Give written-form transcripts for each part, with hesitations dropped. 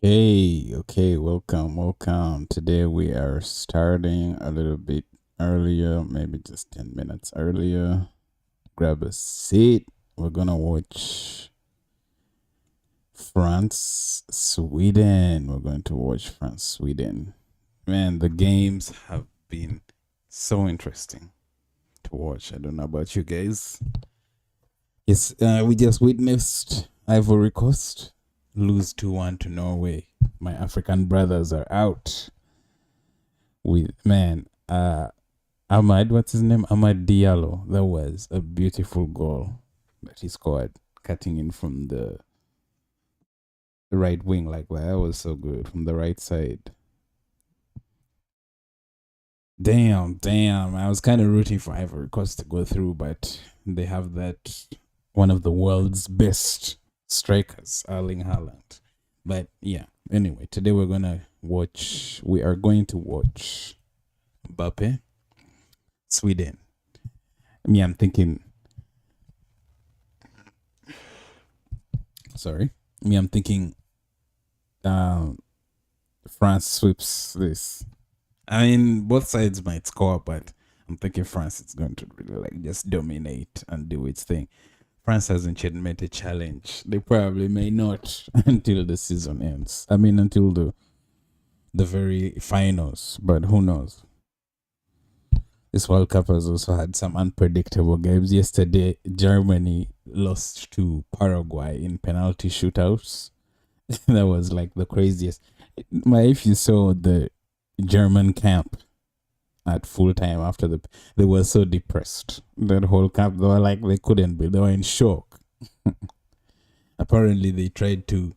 Okay, welcome. Today we are starting a little bit earlier, maybe just 10 minutes earlier. Grab a seat. We're gonna watch France, Sweden. We're going to watch France, Sweden. Man, the games have been so interesting to watch. I don't know about you guys. Yes, we just witnessed Ivory Coast lose 2-1 to Norway. My African brothers are out. With man, Ahmad, what's his name? Ahmad Diallo. That was a beautiful goal that he scored, cutting in from the right wing like that. That was so good from the right side. Damn. I was kind of rooting for Ivory Coast to go through, but they have that one of the world's best strikers, Erling Haaland. But yeah, anyway, today we are going to watch Mbappe, Sweden. I'm thinking, sorry. I'm thinking um, France sweeps this. I mean, both sides might score, but I'm thinking France is going to really like just dominate and do its thing. France hasn't yet met a challenge. They probably may not until the season ends. I mean, until the very finals. But who knows? This World Cup has also had some unpredictable games. Yesterday, Germany lost to Paraguay in penalty shootouts. That was like the craziest. If you saw the German camp at full time after they were so depressed. That whole camp, they were like they couldn't be. They were in shock. Apparently, they tried to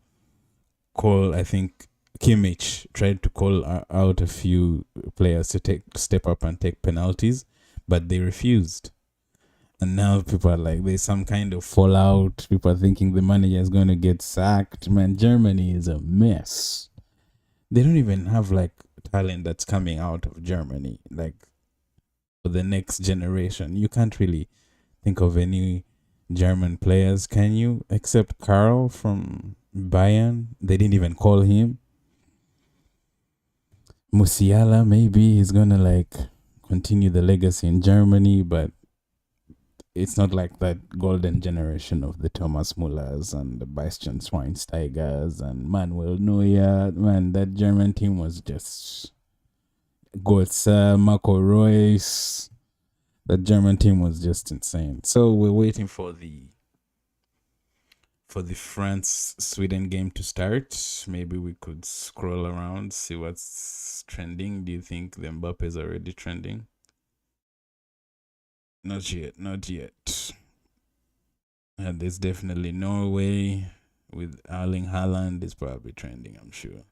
call. I think Kimmich tried to call out a few players to step up and take penalties, but they refused. And now people are like, there's some kind of fallout. People are thinking the manager is going to get sacked. Man, Germany is a mess. They don't even have like talent that's coming out of Germany. Like for the next generation, you can't really think of any German players, can you? Except Karl from Bayern. They didn't even call him. Musiala, maybe he's gonna like continue the legacy in Germany, but it's not like that golden generation of the Thomas Mullers and the Bastian Schweinsteigers and Manuel Neuer. Man, that German team was just Götze, Marco Reus. That German team was just insane. So we're waiting for the France Sweden game to start. Maybe we could scroll around, see what's trending. Do you think the Mbappe is already trending? Not yet. And there's definitely Norway with Erling Haaland is probably trending, I'm sure.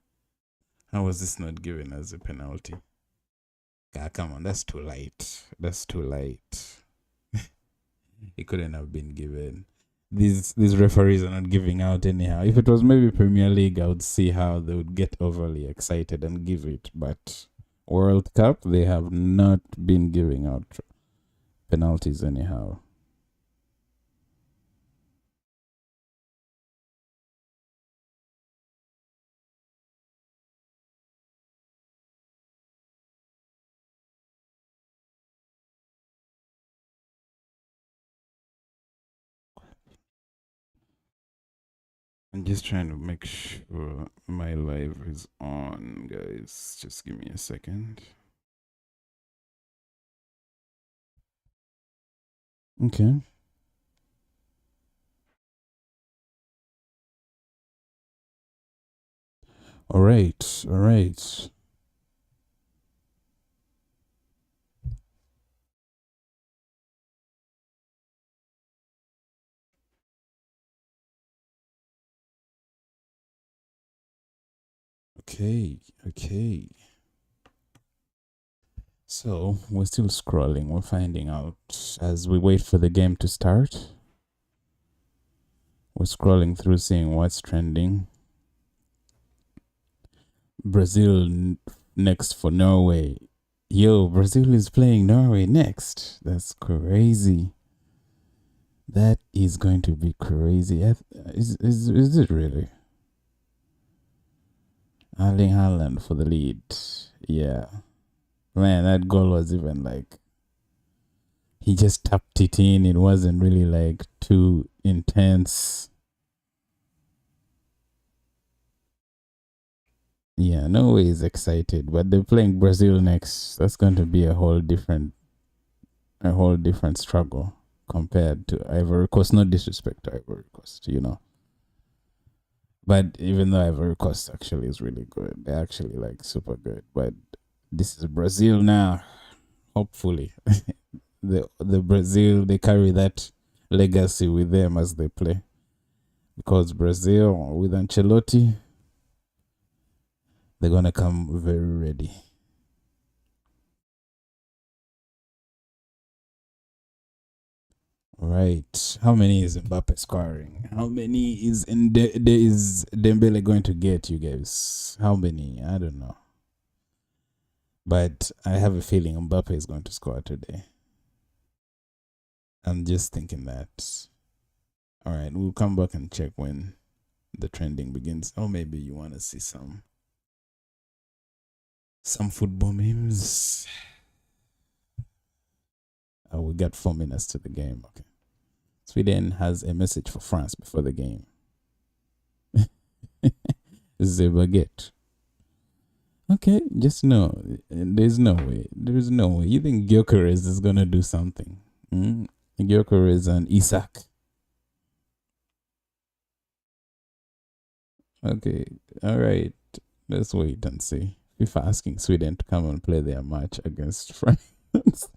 How was this not given as a penalty? Ah, come on, that's too light. That's too light. It couldn't have been given. These referees are not giving out anyhow. If it was maybe Premier League, I would see how they would get overly excited and give it. But World Cup, they have not been giving out penalties anyhow. I'm just trying to make sure my live is on, guys. Just give me a second. Okay. All right. All right. Okay. Okay. So we're still scrolling. We're finding out as we wait for the game to start. We're scrolling through, seeing what's trending. Brazil next for Norway. Yo, Brazil is playing Norway next. That's crazy. That is going to be crazy. Is it really? Erling Haaland for the lead. Yeah. Man, that goal was even like he just tapped it in. It wasn't really like too intense. Yeah, Norway is excited, but they're playing Brazil next. That's going to be a whole different struggle compared to Ivory Coast. No disrespect to Ivory Coast, you know. But even though Ivory Coast actually is really good, they're actually like super good. But this is Brazil now. Hopefully, the Brazil, they carry that legacy with them as they play, because Brazil with Ancelotti, they're gonna come very ready. Right. How many is Mbappe scoring? How many is is Dembele going to get, you guys? How many? I don't know. But I have a feeling Mbappe is going to score today. I'm just thinking that. All right, we'll come back and check when the trending begins. Or maybe you want to see some football memes. We got 4 minutes to the game. Okay. Sweden has a message for France before the game. This is a baguette. Okay, just no. There's no way. There's no way. You think Gyökeres is gonna do something? Gyökeres and Isak. Okay, all right. Let's wait and see. FIFA asking Sweden to come and play their match against France.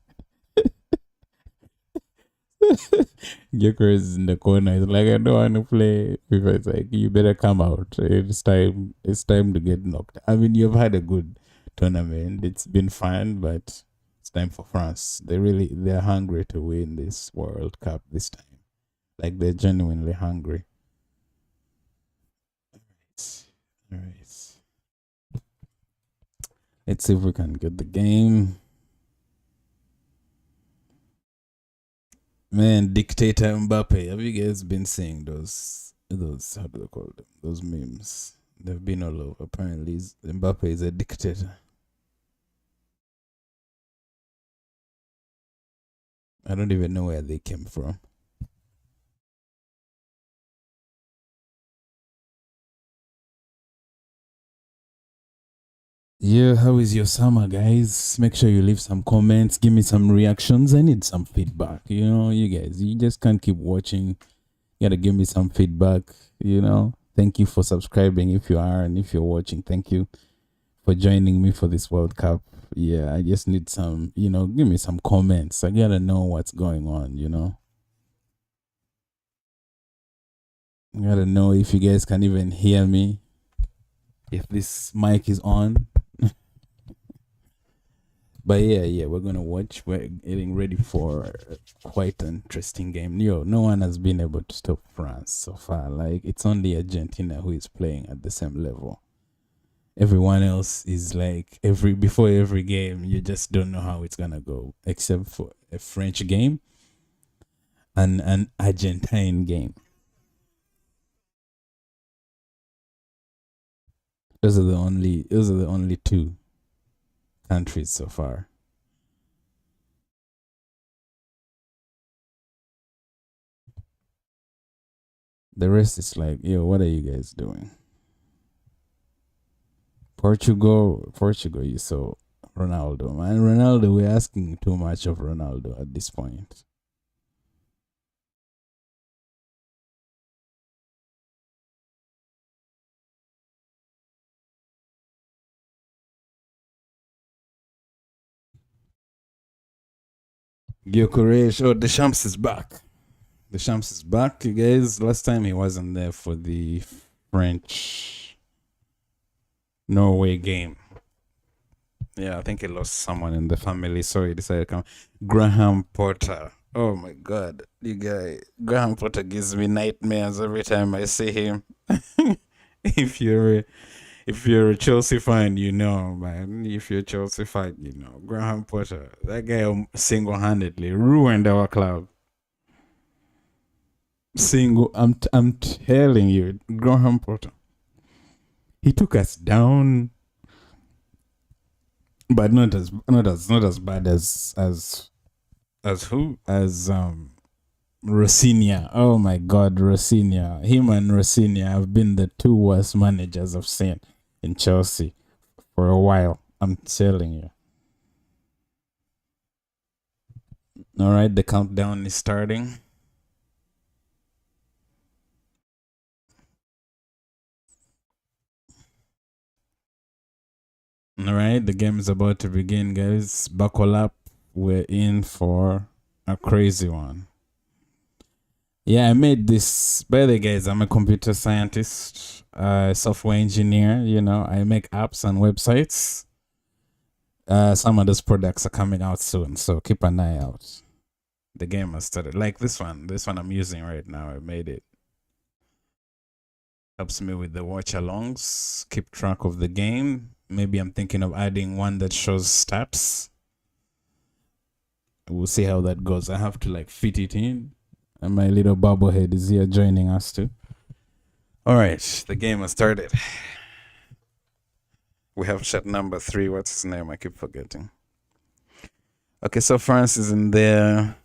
Gyökeres is in the corner. He's like, I don't want to play. FIFA is like, you better come out. It's time. It's time to get knocked. I mean, you've had a good tournament. It's been fun, but it's time for France. They're hungry to win this World Cup this time. Like, they're genuinely hungry. All right. Let's see if we can get the game. Man, dictator Mbappe. Have you guys been seeing those how do they call them? Those memes. They've been all over. Apparently, Mbappe is a dictator. I don't even know where they came from. Yeah, how is your summer, guys? Make sure you leave some comments, give me some reactions. I need some feedback. You know, you guys, you just can't keep watching. You gotta give me some feedback, you know. Thank you for subscribing if you are, and if you're watching, thank you for joining me for this World Cup. Yeah, I just need some, you know, give me some comments. I gotta know what's going on, you know. I gotta know if you guys can even hear me, if this mic is on. But yeah, we're gonna watch. We're getting ready for quite an interesting game. No one has been able to stop France so far. Like, it's only Argentina who is playing at the same level. Everyone else is like before every game, you just don't know how it's gonna go, except for a French game and an Argentine game. Those are the only two countries so far. The rest is like, yo, what are you guys doing? Portugal, you saw Ronaldo. Man, Ronaldo, we're asking too much of Ronaldo at this point. Gyökeres, oh, Deschamps is back. Deschamps is back, you guys. Last time he wasn't there for the French Norway game. Yeah, I think he lost someone in the family, so he decided to come. Graham Potter. Oh my God, the guy. Graham Potter gives me nightmares every time I see him. if you're a Chelsea fan, you know, man. If you're a Chelsea fan, you know. Graham Potter. That guy single-handedly ruined our club. I'm telling you, Graham Potter. He took us down, but not as bad as who? As Rosinha. Oh my god, Rosinha. Him and Rosinha have been the two worst managers I've seen in Chelsea for a while. I'm telling you. Alright, the countdown is starting. Alright, the game is about to begin, guys. Buckle up. We're in for a crazy one. Yeah, I made this. By the way, guys, I'm a computer scientist, software engineer. You know, I make apps and websites. Some of those products are coming out soon, so keep an eye out. The game has started. Like this one. This one I'm using right now. I made it. Helps me with the watch alongs, keep track of the game. Maybe I'm thinking of adding one that shows stats. We'll see how that goes. I have to like fit it in. And my little bobblehead is here joining us too. All right, the game has started. We have shot number 3. What's his name? I keep forgetting. Okay, so France is in their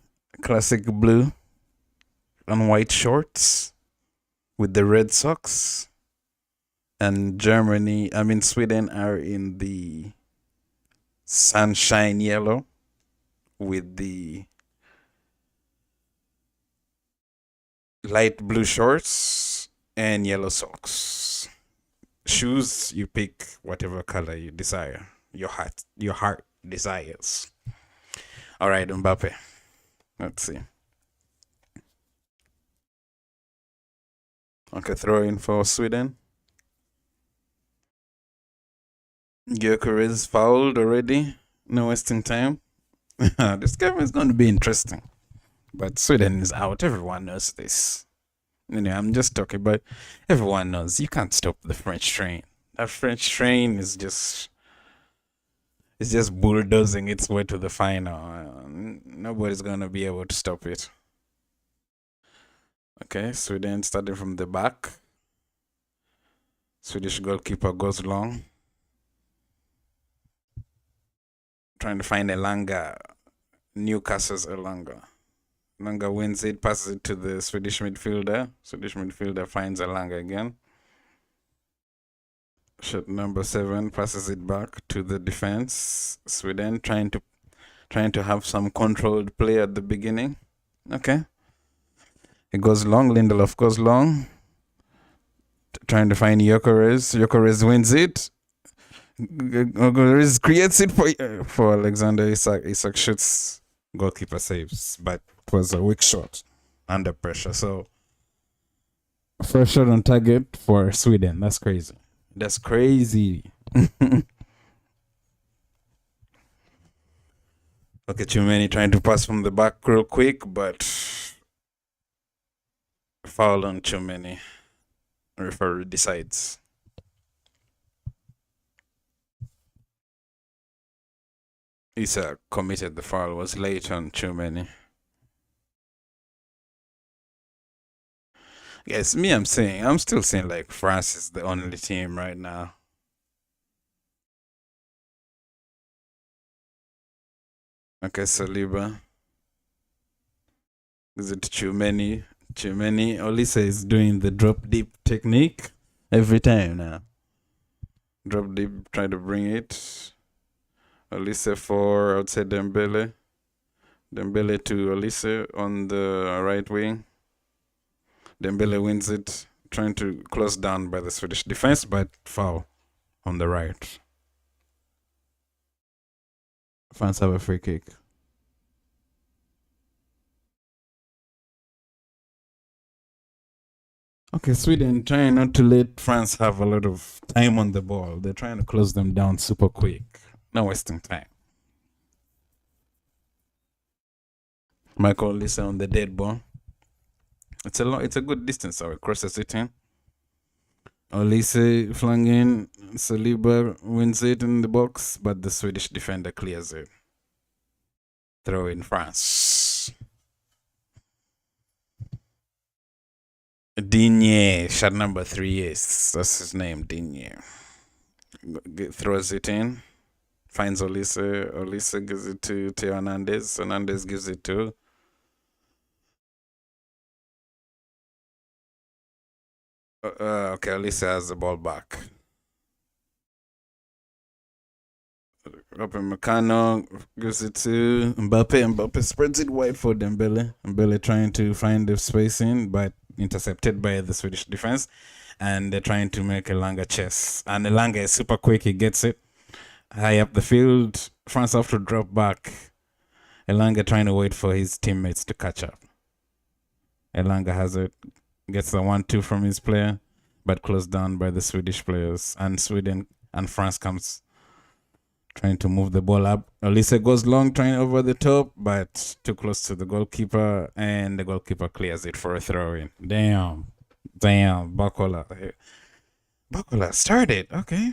classic blue and white shorts with the red socks. And Sweden are in the sunshine yellow with the light blue shorts and yellow socks. Shoes, you pick whatever color you desire. Your heart desires. All right, Mbappe. Let's see. Okay, throw in for Sweden. Gyökeres fouled already. No wasting time. This game is going to be interesting. But Sweden is out. Everyone knows this. I'm just talking about everyone knows you can't stop the French train. That French train is just bulldozing its way to the final. Nobody's gonna be able to stop it. Okay, Sweden starting from the back. Swedish goalkeeper goes long. Trying to find Elanga. Newcastle's Elanga. Elanga wins it, passes it to the Swedish midfielder. Swedish midfielder finds Elanga again. Shot number 7 passes it back to the defense. Sweden trying to have some controlled play at the beginning. Okay. It goes long. Lindelof goes long. Trying to find Gyökeres. Gyökeres wins it. Gyökeres creates it for Alexander Isak. Isak shoots. Goalkeeper saves, but it was a weak shot under pressure. So first shot on target for Sweden. That's crazy. That's crazy. Okay, Tchouameni trying to pass from the back real quick, but foul on Tchouameni. Referee decides. Isak committed the foul, was late on Tchouameni. Yes, I'm still saying like France is the only team right now. Okay, Saliba. Is it Tchouameni? Olise is doing the drop deep technique every time now. Drop deep, try to bring it. Olise for outside Dembele. Dembele to Olise on the right wing. Dembele wins it, trying to close down by the Swedish defense, but foul on the right. France have a free kick. Okay, Sweden trying not to let France have a lot of time on the ball. They're trying to close them down super quick. No wasting time. Michael Olise on the dead ball. It's a good distance, so it crosses it in. Olise flung in. Saliba wins it in the box, but the Swedish defender clears it. Throw in France. Digne, shot number 3, yes. That's his name, Digne. Throws it in. Finds Olise. Olise gives it to Theo Hernandez. Hernandez gives it to. Okay, Olise has the ball back. Robin Meccano gives it to Mbappe. Mbappe spreads it wide for Dembele. Dembele trying to find the spacing, but intercepted by the Swedish defense. And they're trying to make Elanga chess. And Elanga is super quick. He gets it high up the field. France have to drop back. Elanga trying to wait for his teammates to catch up. Elanga has it. Gets the 1-2 from his player, but closed down by the Swedish players. And Sweden and France comes trying to move the ball up. Olise goes long, trying over the top, but too close to the goalkeeper, and the goalkeeper clears it for a throw in. Damn, Bakola. Bakola started. Okay.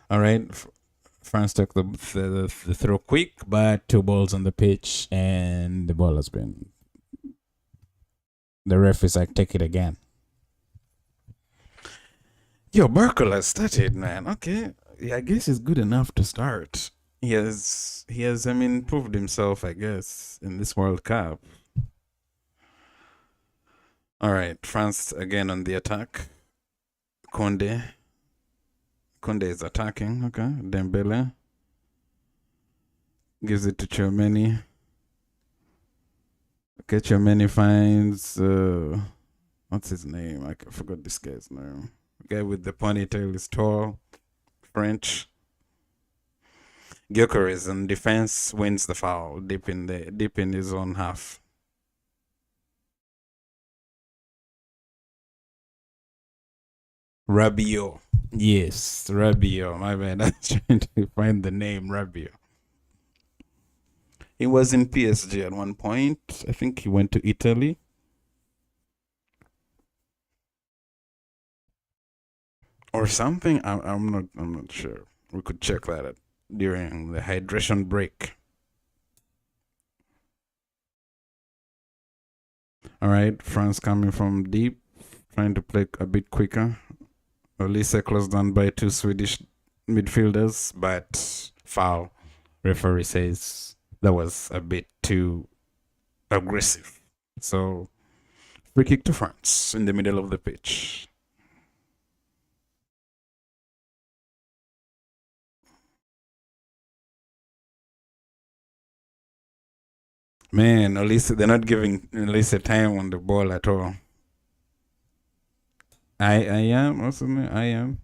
All right. France took the throw quick, but 2 balls on the pitch, and the ball has been. The ref is like, take it again. Yo, Bakola started, man. Okay. Yeah, I guess he's good enough to start. He has, I mean, proved himself, I guess, in this World Cup. All right, France again on the attack. Conde is attacking. Okay, Dembele gives it to Tchouaméni. Okay, Tchouaméni finds what's his name? I forgot this guy's name. The guy with the ponytail is tall. French. Gyökeres in defense wins the foul deep in his own half. Rabiot. Yes, Rabiot. My bad. I was trying to find the name Rabiot. He was in PSG at one point. I think he went to Italy. Or something. I'm not sure. We could check that out during the hydration break. All right, France coming from deep, trying to play a bit quicker. Olise closed down by 2 Swedish midfielders, but foul. Referee says that was a bit too aggressive. So, free kick to France in the middle of the pitch. Man, Olise, they're not giving Olise time on the ball at all. I am, what's his name? I am.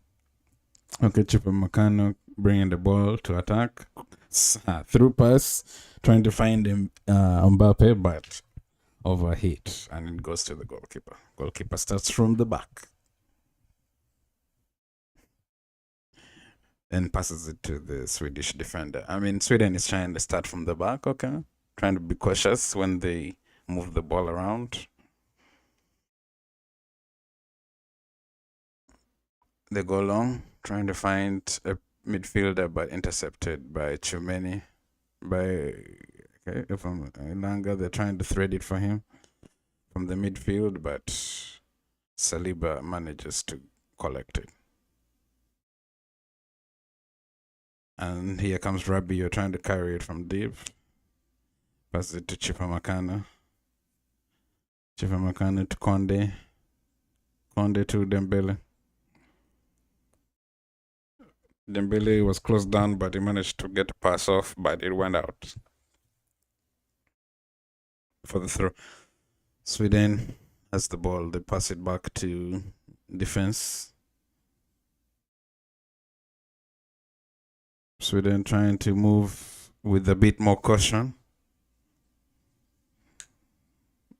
Okay, Meccano bringing the ball to attack. Through pass, trying to find him, Mbappe, but overhit, and it goes to the goalkeeper. Goalkeeper starts from the back and passes it to the Swedish defender. I mean, Sweden is trying to start from the back, okay? Trying to be cautious when they move the ball around. They go long, trying to find a midfielder, but intercepted by Tchouaméni. If I'm Elanga, they're trying to thread it for him from the midfield, but Saliba manages to collect it. And here comes Rabiot trying to carry it from deep. Passes it to Chipamacana. Chipamacana to Conde. Conde to Dembele. Dembele was closed down, but he managed to get a pass off, but it went out for the throw. Sweden has the ball. They pass it back to defense. Sweden trying to move with a bit more caution.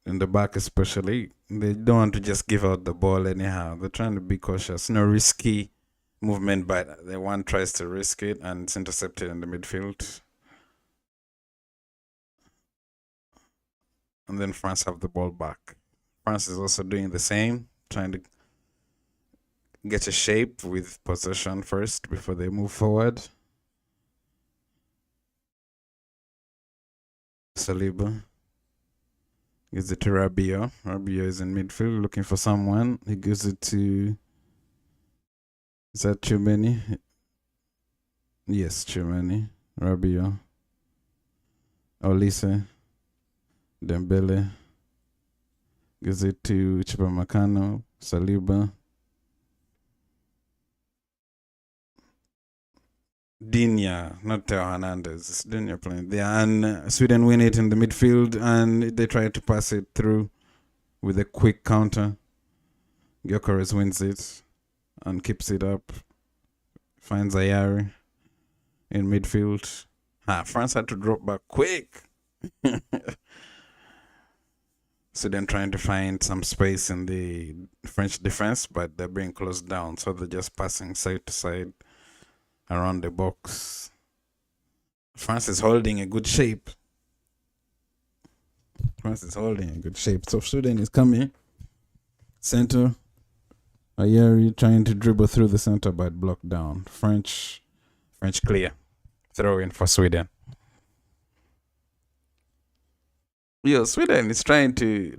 In the back especially. They don't want to just give out the ball anyhow. They're trying to be cautious. No risky movement, but the one tries to risk it and it's intercepted in the midfield. And then France have the ball back. France is also doing the same, trying to get a shape with possession first before they move forward. Saliba Gives it to Rabiot. Rabiot is in midfield looking for someone. He gives it to. Is that Chumeni? Yes, Chumeni. Rabiot. Olise. Dembele. Gives it to Chipamacano. Saliba. Dinya, not Teo Hernandez. It's Dinya playing there. And Sweden win it in the midfield and they try to pass it through with a quick counter. Gyökeres wins it and keeps it up. Finds Ayari in midfield. France had to drop back quick. Sweden trying to find some space in the French defense, but they're being closed down. So they're just passing side to side around the box. France is holding a good shape. So Sweden is coming. Center. Ayari trying to dribble through the center but blocked down. French clear. Throw in for Sweden. Yo, Sweden is trying to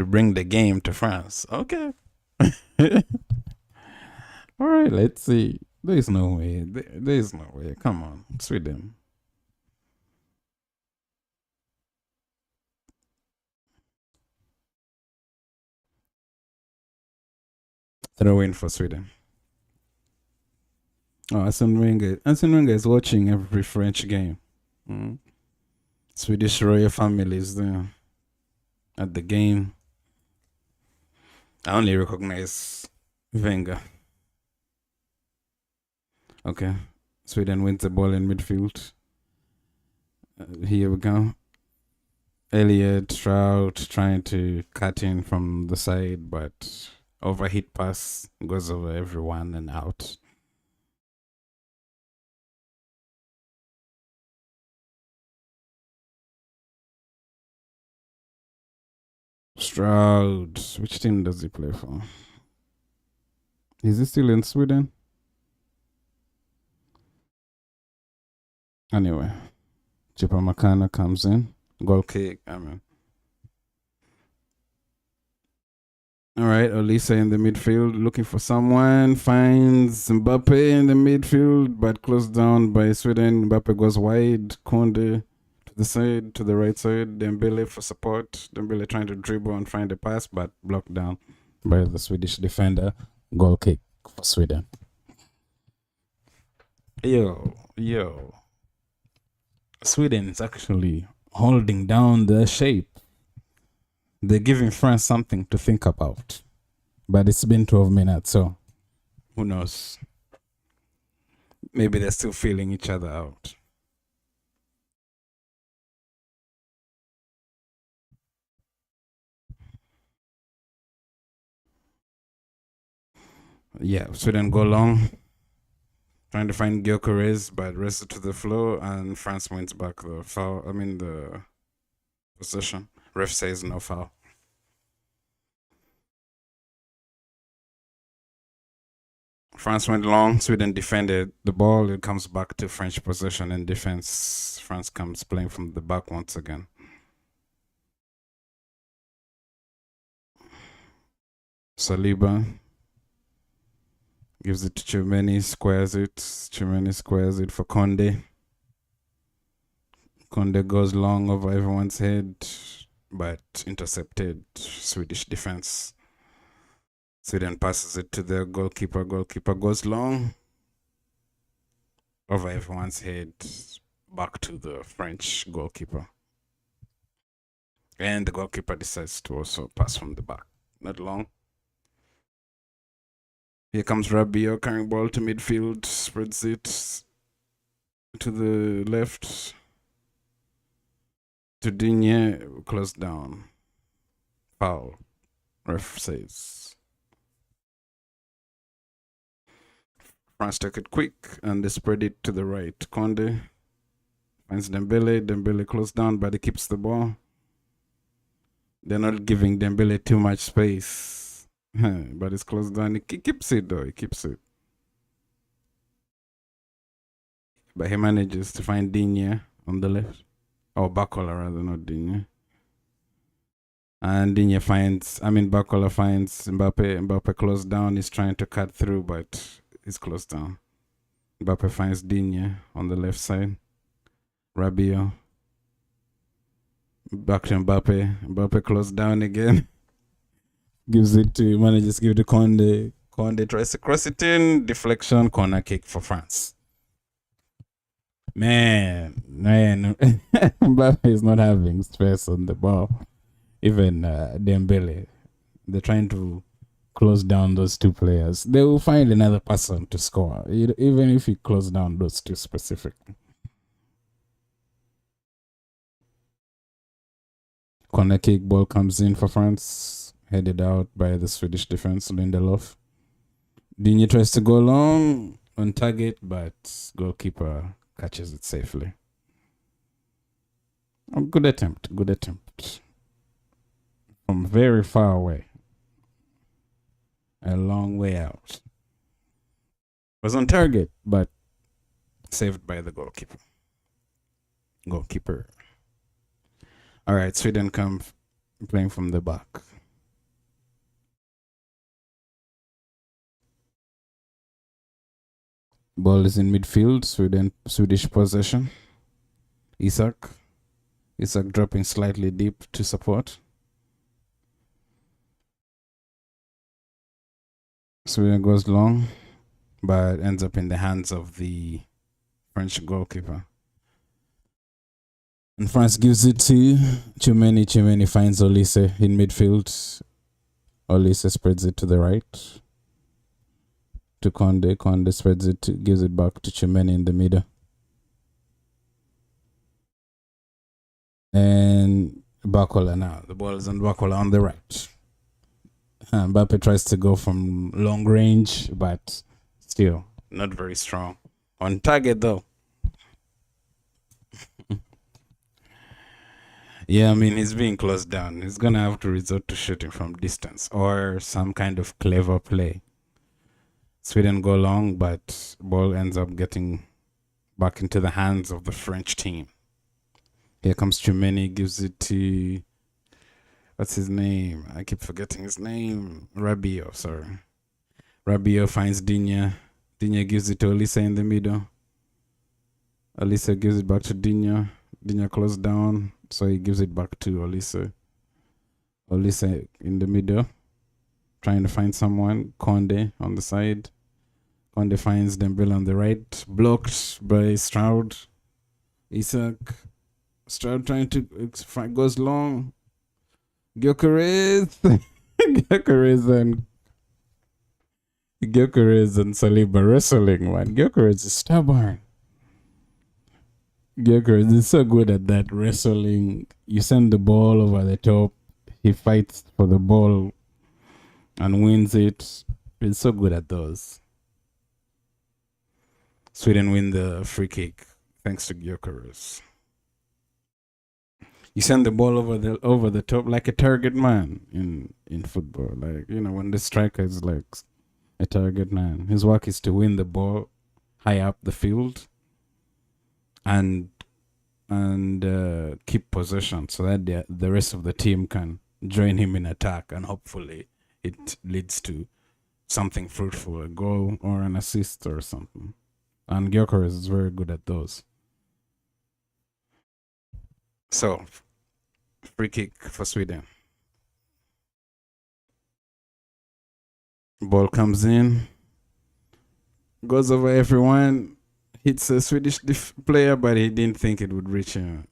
bring the game to France. Okay. All right, let's see. There's no way. There's no way. Come on, Sweden. Throw in for Sweden. Oh, Arsene Wenger is watching every French game. Swedish royal family is there at the game. I only recognize Wenger. Okay. Sweden wins the ball in midfield. Here we go. Elliot Trout trying to cut in from the side, but overhit pass goes over everyone and out. Stroud. Which team does he play for? Is he still in Sweden? Anyway, Chipamacano comes in. Goal kick. All right, Olise in the midfield looking for someone. Finds Mbappe in the midfield, but closed down by Sweden. Mbappe goes wide. Konde to the side, to the right side. Dembele for support. Dembele trying to dribble and find a pass, but blocked down by the Swedish defender. Goal kick for Sweden. Yo. Sweden's actually holding down the shape. They're giving France something to think about. But it's been 12 minutes, so who knows? Maybe they're still feeling each other out. Yeah, Sweden go long. Trying to find Gyökeres, but rested to the floor, and France wins back the foul. The possession. Ref says no foul. France went long. Sweden defended the ball. It comes back to French possession and defense. France comes playing from the back once again. Saliba gives it to Chumeni, squares it. Chumeni squares it for Konde. Konde goes long over everyone's head, but intercepted Swedish defense. Sweden passes it to the goalkeeper. Goalkeeper goes long over everyone's head, back to the French goalkeeper. And the goalkeeper decides to also pass from the back. Not long. Here comes Rabiot carrying ball to midfield, spreads it to the left. To Digne, close down. Foul. Ref says. France took it quick and they spread it to the right. Konde finds Dembele. Dembele closed down, but he keeps the ball. They're not giving Dembele too much space. But it's closed down. He keeps it though. He keeps it. But he manages to find Digne on the left. Or Bakola rather, not Digne. And Digne Bakola finds Mbappe. Mbappe closed down. He's trying to cut through, but he's closed down. Mbappe finds Digne on the left side. Rabiot. Back to Mbappe. Mbappe closed down again. Gives it to manages give it to Conde. Conde tries to cross it in. Deflection. Corner kick for France. Man. Mbappe is not having stress on the ball. Even Dembele. They're trying to close down those two players. They will find another person to score, even if you close down those two specifically. Corner kick, ball comes in for France, headed out by the Swedish defense, Lindelof. Digne tries to go long on target, but goalkeeper catches it safely. Oh, good attempt. From very far away. A long way out. Was on target, but saved by the goalkeeper. All right, Sweden come playing from the back. Ball is in midfield. Swedish possession. Isak dropping slightly deep to support. Sweden goes long, but ends up in the hands of the French goalkeeper. And France gives it to Tchouameni. Tchouameni finds Olise in midfield. Olise spreads it to the right. To Conde. Conde spreads it, gives it back to Tchouameni in the middle. And Bakola now. The ball is on Bakola on the right. Mbappe tries to go from long range, but still not very strong. On target though. Yeah, he's being closed down. He's going to have to resort to shooting from distance or some kind of clever play. Sweden go long, but ball ends up getting back into the hands of the French team. Here comes Tchouameni, gives it to... What's his name? I keep forgetting his name. Rabiot, sorry. Rabiot finds Digne. Digne gives it to Olise in the middle. Olise gives it back to Digne. Digne closed down, so he gives it back to Olise. Olise in the middle, trying to find someone. Conde on the side. Conde finds Dembele on the right. Blocked by Stroud. Isak. Stroud trying to... goes long. Gyökeres and Saliba wrestling, man. Gyökeres is stubborn. Gyökeres is so good at that wrestling. You send the ball over the top, he fights for the ball and wins it. He's so good at those. Sweden win the free kick thanks to Gyökeres. You send the ball over the top like a target man in football. Like, when the striker is like a target man, his work is to win the ball high up the field and keep possession so that the rest of the team can join him in attack, and hopefully it leads to something fruitful, a goal or an assist or something. And Gyökeres is very good at those. So, free kick for Sweden. Ball comes in, goes over everyone, hits a Swedish player, but he didn't think it would reach him.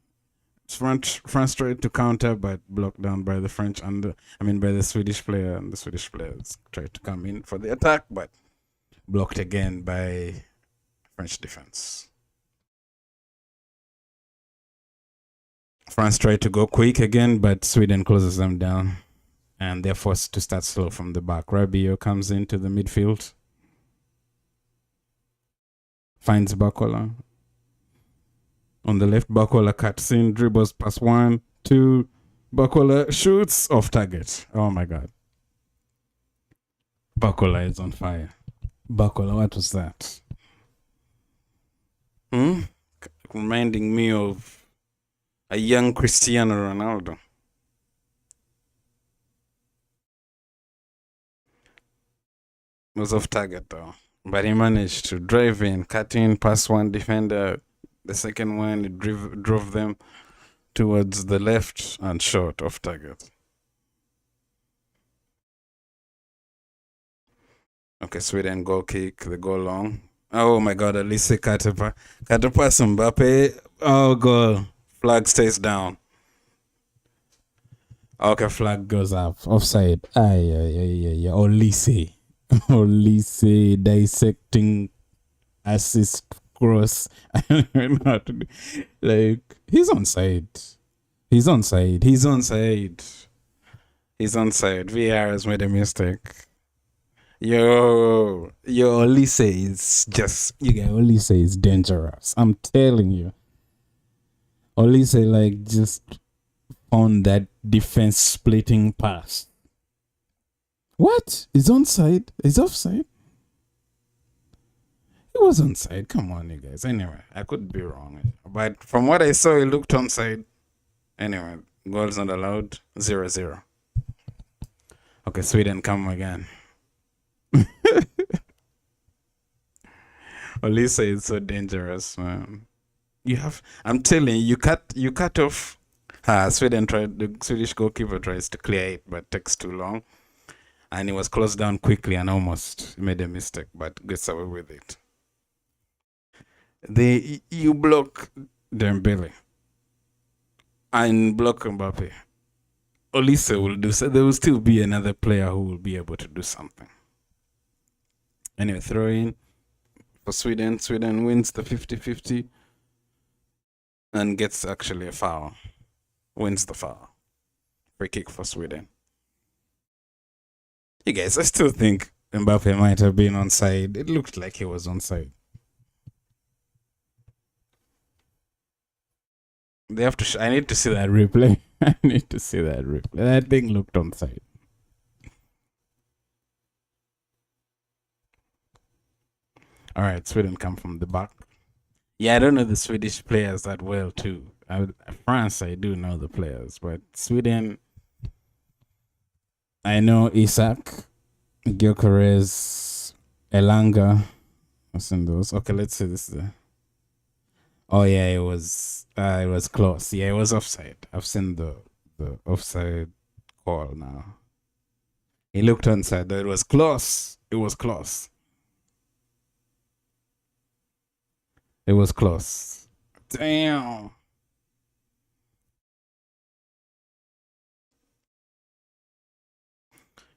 France tried to counter, but blocked down by the French by the Swedish player, and the Swedish players tried to come in for the attack, but blocked again by French defense. France tried to go quick again, but Sweden closes them down, and they're forced to start slow from the back. Rabiot comes into the midfield, finds Bakola. On the left, Bakola cuts in, dribbles past 1, 2. Bakola shoots off target. Oh my God. Bakola is on fire. Bakola, what was that? Reminding me of a young Cristiano Ronaldo. was off target though. But he managed to drive in, cut in, pass one defender. The second one, he drove them towards the left and shot off target. Okay, Sweden goal kick, the goal long. Oh my god, Elise Katapa. Katapa Mbappe. Oh, goal. Flag stays down. Okay, flag goes up. Offside. Yeah. Olise. Olise dissecting assist cross. I don't even know how to do. Like, he's onside. He's onside. He's onside. He's onside. VR has made a mistake. Yo, Olise is just, you guys, Olise is dangerous. I'm telling you. Olise, like, just on that defense splitting pass. What? He's onside? He's offside? He was onside. Come on, you guys. Anyway, I could be wrong. But from what I saw, he looked onside. Anyway, goals not allowed. 0-0. Okay, Sweden, come again. Olisa is so dangerous, man. I'm telling you, you cut off. The Swedish goalkeeper tries to clear it, but takes too long. And it was closed down quickly and almost made a mistake, but gets away with it. You block Dembele and block Mbappe. Olisa will do so. There will still be another player who will be able to do something. Anyway, throw in for Sweden. Sweden wins the 50-50 and gets actually a foul. Wins the foul. Free kick for Sweden. You guys, I still think Mbappe might have been onside. It looked like he was onside. They have to. I need to see that replay. I need to see that replay. That thing looked onside. All right, Sweden come from the back. Yeah, I don't know the Swedish players that well too. France, I do know the players, but Sweden, I know Isak, Gyökeres, Elanga. I've seen those. Okay, let's see this. Oh yeah, it was close. Yeah, it was offside. I've seen the offside call now. He looked onside, though. It was close. It was close. It was close. Damn.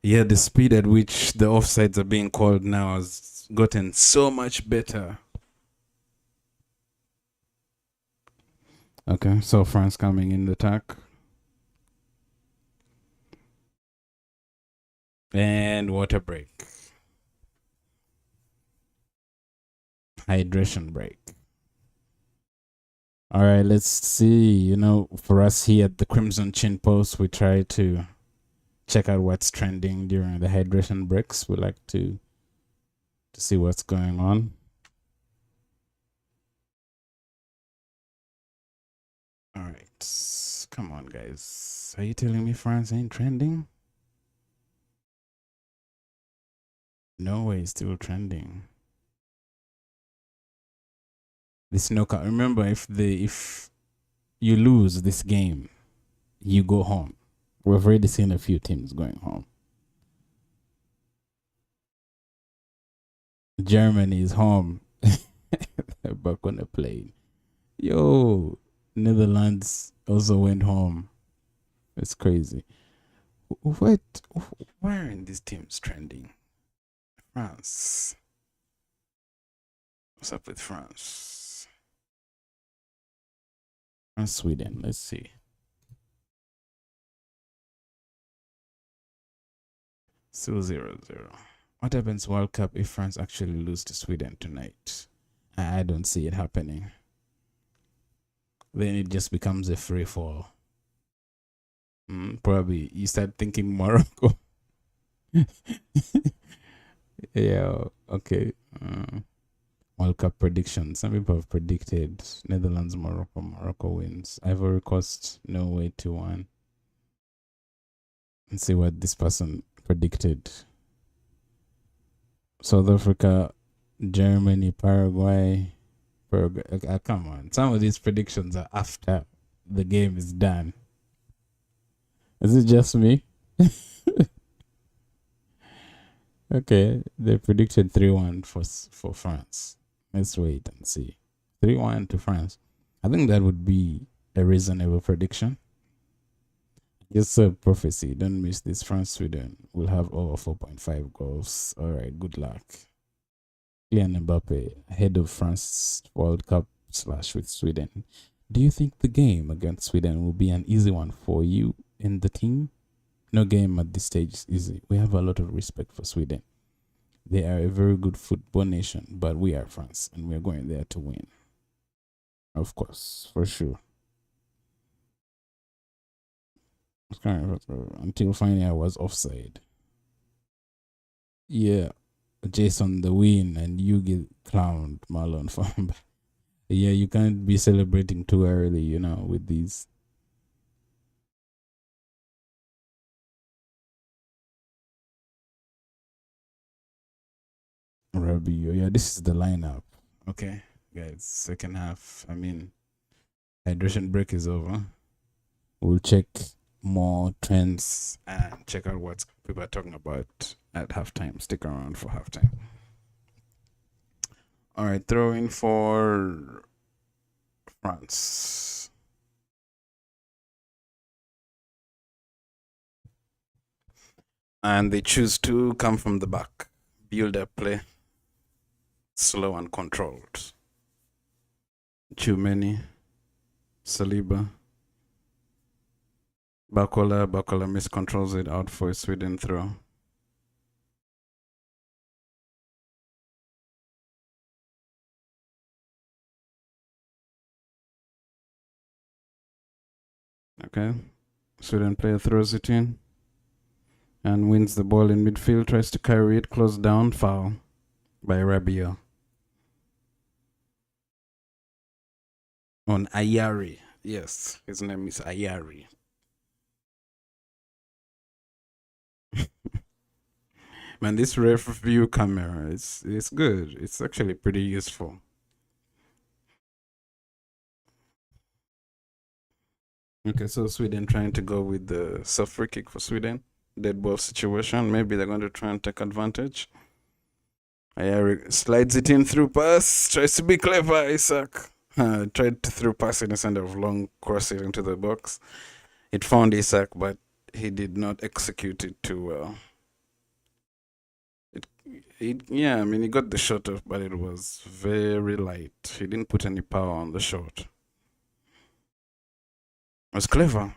Yeah, the speed at which the offsides are being called now has gotten so much better. Okay, so France coming in the attack. And water break. Hydration break. All right, let's see. You know, for us here at the Crimson Chin Post, we try to check out what's trending during the hydration breaks. We like to see what's going on. All right, come on, guys. Are you telling me France ain't trending? Norway is still trending. This knockout. Remember, if you lose this game, you go home. We've already seen a few teams going home. Germany is home. They're back on the plane. Yo, Netherlands also went home. It's crazy. Why aren't these teams trending? France. What's up with France? And Sweden. Let's see. Still 0-0. What happens World Cup if France actually lose to Sweden tonight? I don't see it happening. Then it just becomes a free fall. Probably you start thinking Morocco. Yeah, okay. World Cup predictions. Some people have predicted Netherlands, Morocco. Morocco wins. Ivory Coast, Norway 2-1. Let's see what this person predicted. South Africa, Germany, Paraguay. Paraguay. Come on. Some of these predictions are after the game is done. Is it just me? Okay, they predicted 3-1 for France. Let's wait and see. 3-1 to France. I think that would be a reasonable prediction. Just a prophecy. Don't miss this. France Sweden will have over 4.5 goals. All right, good luck. Kylian Mbappe ahead of France World Cup / with Sweden. Do you think the game against Sweden will be an easy one for you in the team? No game at this stage is easy. We have a lot of respect for Sweden. They are a very good football nation, but we are France and we're going there to win. Of course, for sure. Until finally I was offside. Yeah, Jason the win and you get clowned, Marlon. Yeah, you can't be celebrating too early, with these. Rabio. Yeah, this is the lineup. Okay, guys, second half. Hydration break is over. We'll check more trends and check out what people are talking about at halftime. Stick around for halftime. All right, throw in for France. And they choose to come from the back, build up play, slow and controlled. Tchouameni, Saliba, Bakola miscontrols it out for a Sweden throw. Okay, Sweden player throws it in and wins the ball in midfield, tries to carry it, close down, foul by Rabiot. On Ayari. Yes, his name is Ayari. Man, this ref view camera is good. It's actually pretty useful. Okay, so Sweden trying to go with the soft free kick for Sweden. Dead ball situation. Maybe they're going to try and take advantage. Ayari slides it in through pass. Tries to be clever, Isaac. Tried to throw pass in instead of long cross it into the box. It found Isaac, but he did not execute it too well. He got the shot off, but it was very light. He didn't put any power on the shot. It was clever.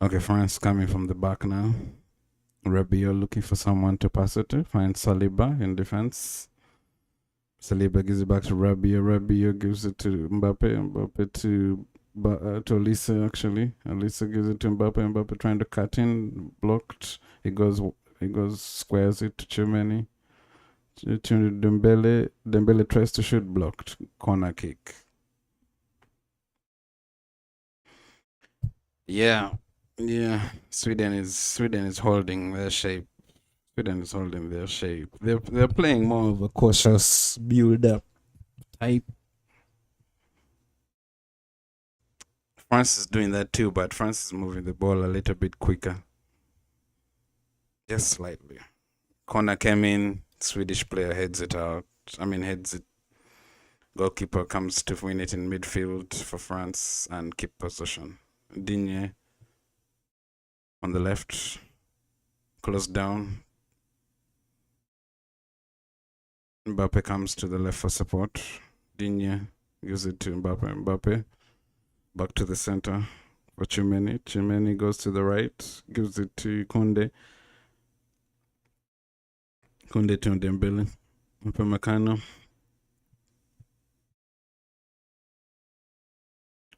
Okay, France coming from the back now. Rabiot looking for someone to pass it to. Finds Saliba in defense. Saliba gives it back to Rabiot. Rabiot gives it to Mbappe. Mbappe to Olise, actually. Olise gives it to Mbappe. Mbappe trying to cut in. Blocked. He goes, squares it to Tchouameni. To Dembele. Dembele tries to shoot, blocked. Corner kick. Yeah. Sweden is holding their shape. They're playing more of a cautious build up type. France is doing that too, but France is moving the ball a little bit quicker. Just slightly. Corner came in, Swedish player heads it out. Heads it. Goalkeeper comes to win it in midfield for France and keep possession. Digne on the left, close down. Mbappe comes to the left for support. Digne gives it to Mbappe. Mbappe back to the center for Tchouameni. Tchouameni goes to the right, gives it to Koundé. Koundé to Dembele. Upamecano.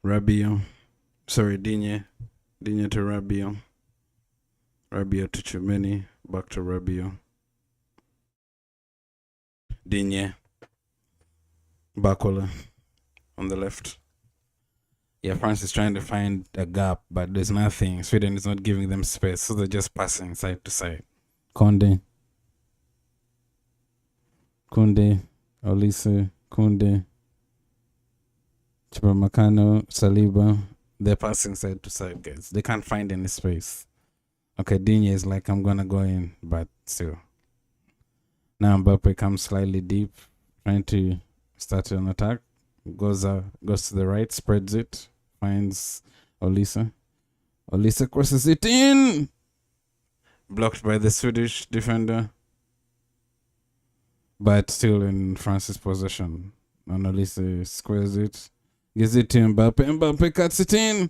Rabiot. Sorry, Digne. Digne to Rabiot. Rabiot to Tchouameni. Back to Rabiot. Digne. Bakola on the left. Yeah, France is trying to find a gap, but there's nothing. Sweden is not giving them space, so they're just passing side to side. Conde, Olise, Kunde, Chupamakano, Saliba. They're passing side to side, guys. They can't find any space. Okay, Digne is like, I'm gonna go in, but still. Now Mbappe comes slightly deep, trying to start an attack. Goes to the right, spreads it, finds Olise. Olise crosses it in. Blocked by the Swedish defender. But still in France's possession. And Olise squares it. Gives it to Mbappe. Mbappe cuts it in.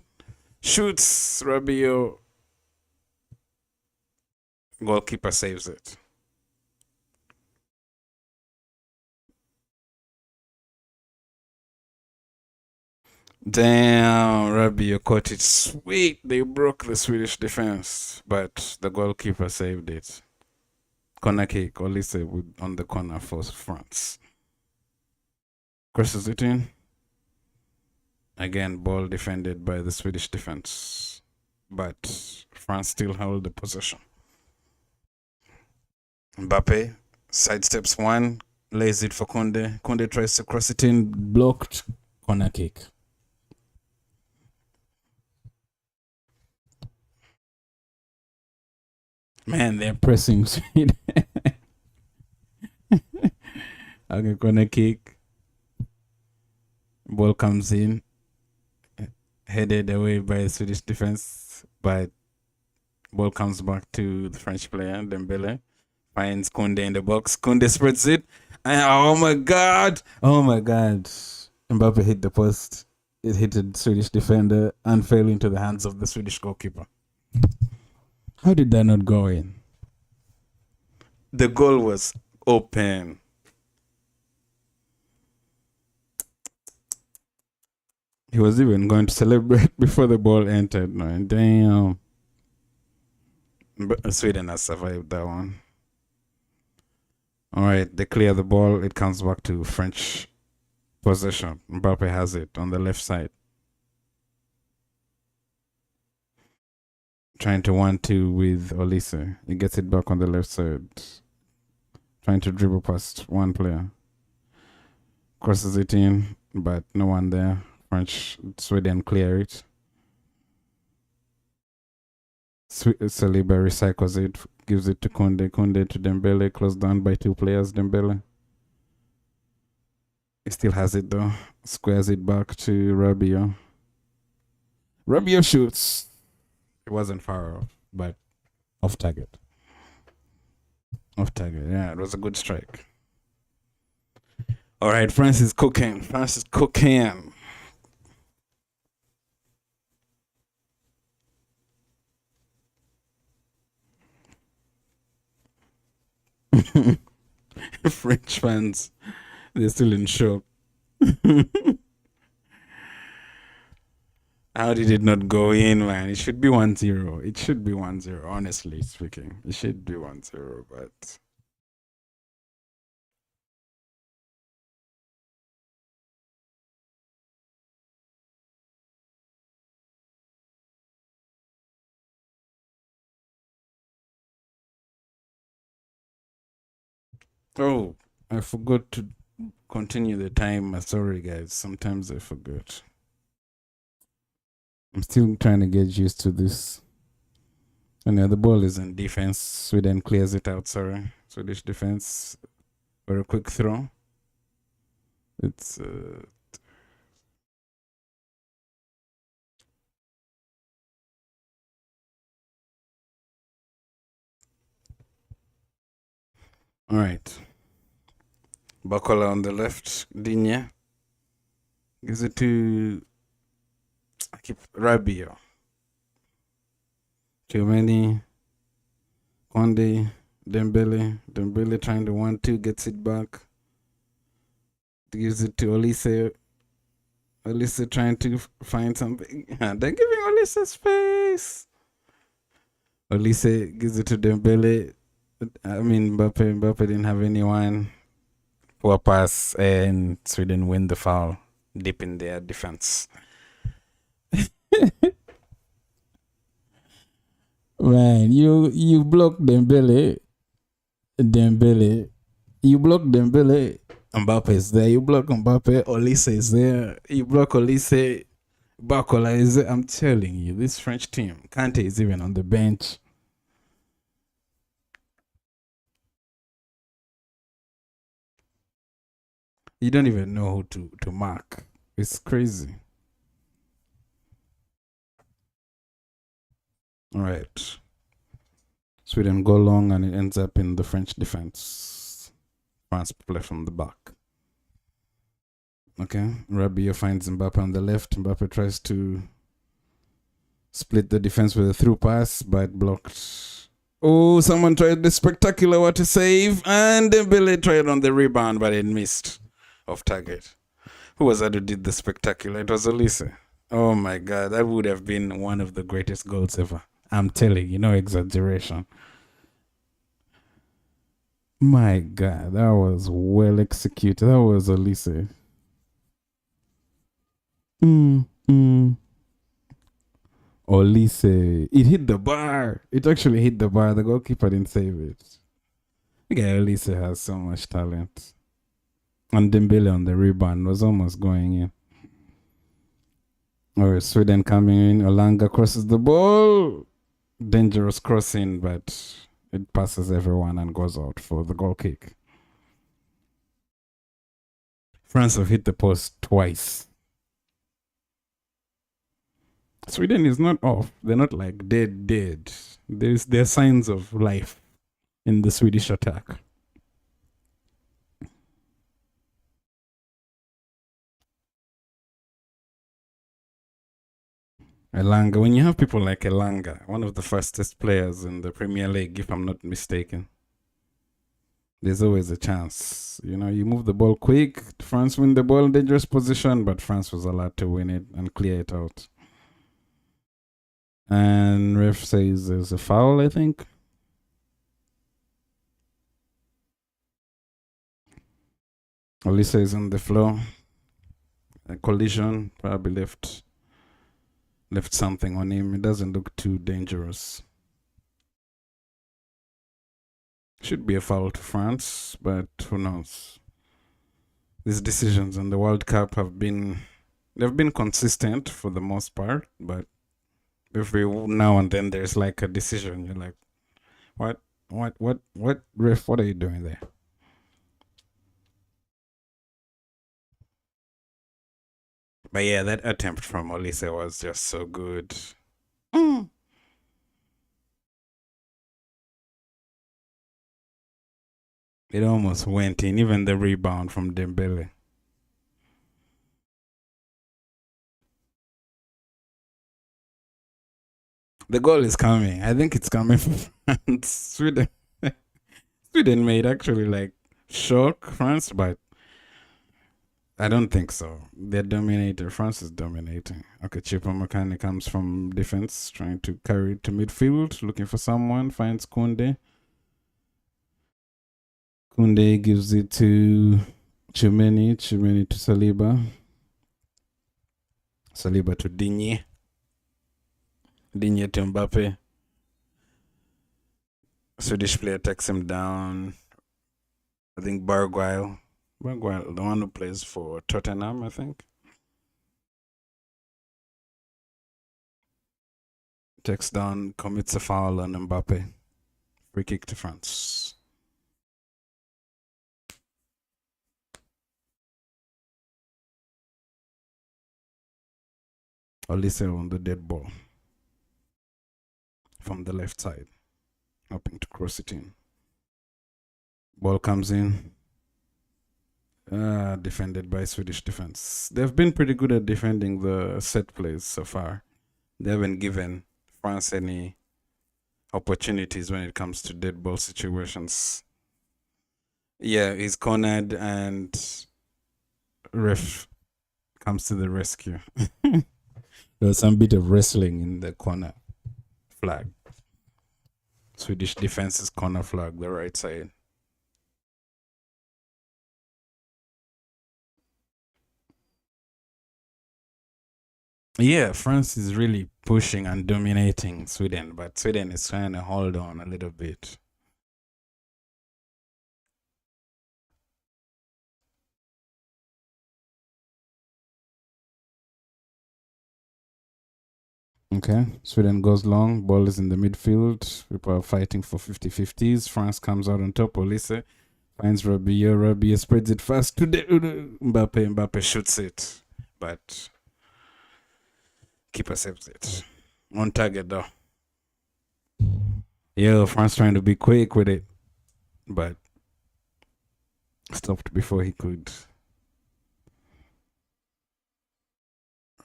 Shoots. Rabiot. Goalkeeper saves it. Damn, Rabiot caught it. Sweet. They broke the Swedish defense. But the goalkeeper saved it. Corner kick. Olise on the corner for France. Crosses it in. Again, ball defended by the Swedish defense. But France still held the possession. Mbappe sidesteps one, lays it for Kunde. Kunde tries to cross it in, blocked. Corner kick. Man, they're pressing Sweden. Okay, corner kick. Ball comes in, headed away by the Swedish defense, but ball comes back to the French player, Dembele. Finds Kunde in the box. Kunde spreads it. And, oh my God. Oh my God. Mbappe hit the post. It hit the Swedish defender and fell into the hands of the Swedish goalkeeper. How did that not go in? The goal was open. He was even going to celebrate before the ball entered. No, damn. But Sweden has survived that one. All right, they clear the ball. It comes back to French possession. Mbappe has it on the left side. Trying to 1-2 with Olise. He gets it back on the left side. Trying to dribble past one player. Crosses it in, but no one there. Sweden clear it. Saliba recycles it, gives it to Kunde. Kunde to Dembele, closed down by two players. Dembele. He still has it though. Squares it back to Rabiot. Rabiot shoots. It wasn't far off, but off target. Off target, yeah, it was a good strike. All right, France is cooking. France is cooking. French fans, they're still in shock. How did it not go in, man? It should be 1-0. It should be 1-0, honestly speaking. It should be 1-0, but. Oh, I forgot to continue the timer. Sorry, guys. Sometimes I forget. I'm still trying to get used to this. And yeah, the ball is in defense. Sweden clears it out. Sorry, Swedish defense. For a quick throw. It's all right. Bakola on the left. Digne gives it to Rabiot. Too many. Conde, Dembele. Dembele trying to 1-2, gets it back. Gives it to Olise. Olise trying to find something. They're giving Olise space. Olise gives it to Dembele. I mean, Mbappe didn't have anyone. Poor pass, and Sweden win the foul deep in their defense. Man, you block Dembele. Dembele. You block Dembele. Mbappe is there. You block Mbappe. Olise is there. You block Olise. Bakola is there. I'm telling you, this French team. Kante is even on the bench. You don't even know who to mark. It's crazy. All right. Sweden go long and it ends up in the French defense. France play from the back. Okay. Rabiot finds Mbappe on the left. Mbappe tries to split the defense with a through pass, but blocked. Oh, someone tried the spectacular what to save, and Dembele tried on the rebound, but it missed off target. Who was that who did the spectacular? It was Olise. Oh my God, that would have been one of the greatest goals ever. I'm telling you, no exaggeration. My God, that was well executed. That was Olise. Olise. It hit the bar. It actually hit the bar. The goalkeeper didn't save it. The guy Olise has so much talent. And Dembele on the rebound was almost going in. Or Sweden coming in. Olanga crosses the ball. Dangerous crossing, but it passes everyone and goes out for the goal kick. France have hit the post twice. Sweden is not off. They're not like dead. There are signs of life in the Swedish attack. Elanga, when you have people like Elanga, one of the fastest players in the Premier League, if I'm not mistaken, there's always a chance. You know, you move the ball quick, France win the ball in dangerous position, but France was allowed to win it and clear it out. And ref says there's a foul, I think. Olisa is on the floor. A collision probably left something on him. It doesn't look too dangerous. Should be a foul to France, but who knows? These decisions in the World Cup they've been consistent for the most part, but every now and then there's like a decision. You're like, what, ref? What are you doing there? But yeah, that attempt from Olise was just so good. It almost went in, even the rebound from Dembele. The goal is coming. I think it's coming from France. Sweden made actually like shock France, but I don't think so. They're dominator. France is dominating. Okay, Choupo-Moting comes from defense, trying to carry it to midfield, looking for someone, finds Koundé. Koundé gives it to Chumeni to Saliba. Saliba to Digne to Mbappe. Swedish player takes him down. I think Bergwijn, the one who plays for Tottenham, I think. Takes down, commits a foul on Mbappe. Free kick to France. Olise on the dead ball from the left side, hoping to cross it in. Ball comes in. Defended by Swedish defense. They've been pretty good at defending the set plays so far. They haven't given France any opportunities when it comes to dead ball situations. Yeah, he's cornered and ref comes to the rescue. There was some bit of wrestling in the corner flag. Swedish defense's corner flag, the right side. Yeah, France is really pushing and dominating Sweden, but Sweden is trying to hold on a little bit. Okay, Sweden goes long, ball is in the midfield. People are fighting for 50-50s. France comes out on top. Olise finds Rabiot. Rabiot spreads it fast to the Mbappe. Mbappe shoots it, but keeper saves it. On target though. Yeah, France trying to be quick with it, but stopped before he could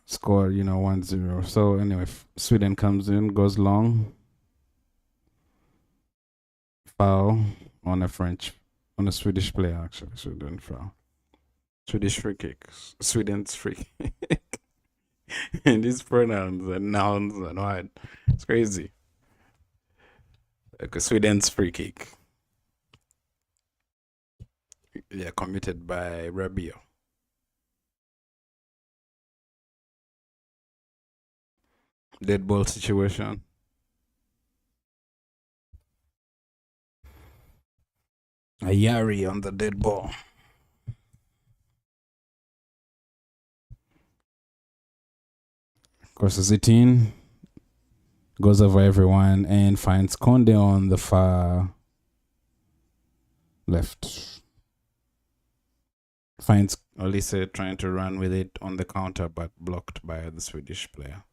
score, 1-0. So anyway, Sweden comes in, goes long, foul on a Swedish player actually. Sweden foul. Swedish free kick. Sweden's free kick. And these pronouns and nouns and what? It's crazy. Like a Sweden's free kick. Yeah, committed by Rabiot. Dead ball situation. A Yari on the dead ball. Crosses it in. Goes over everyone and finds Conde on the far left. Finds Olise trying to run with it on the counter, but blocked by the Swedish player.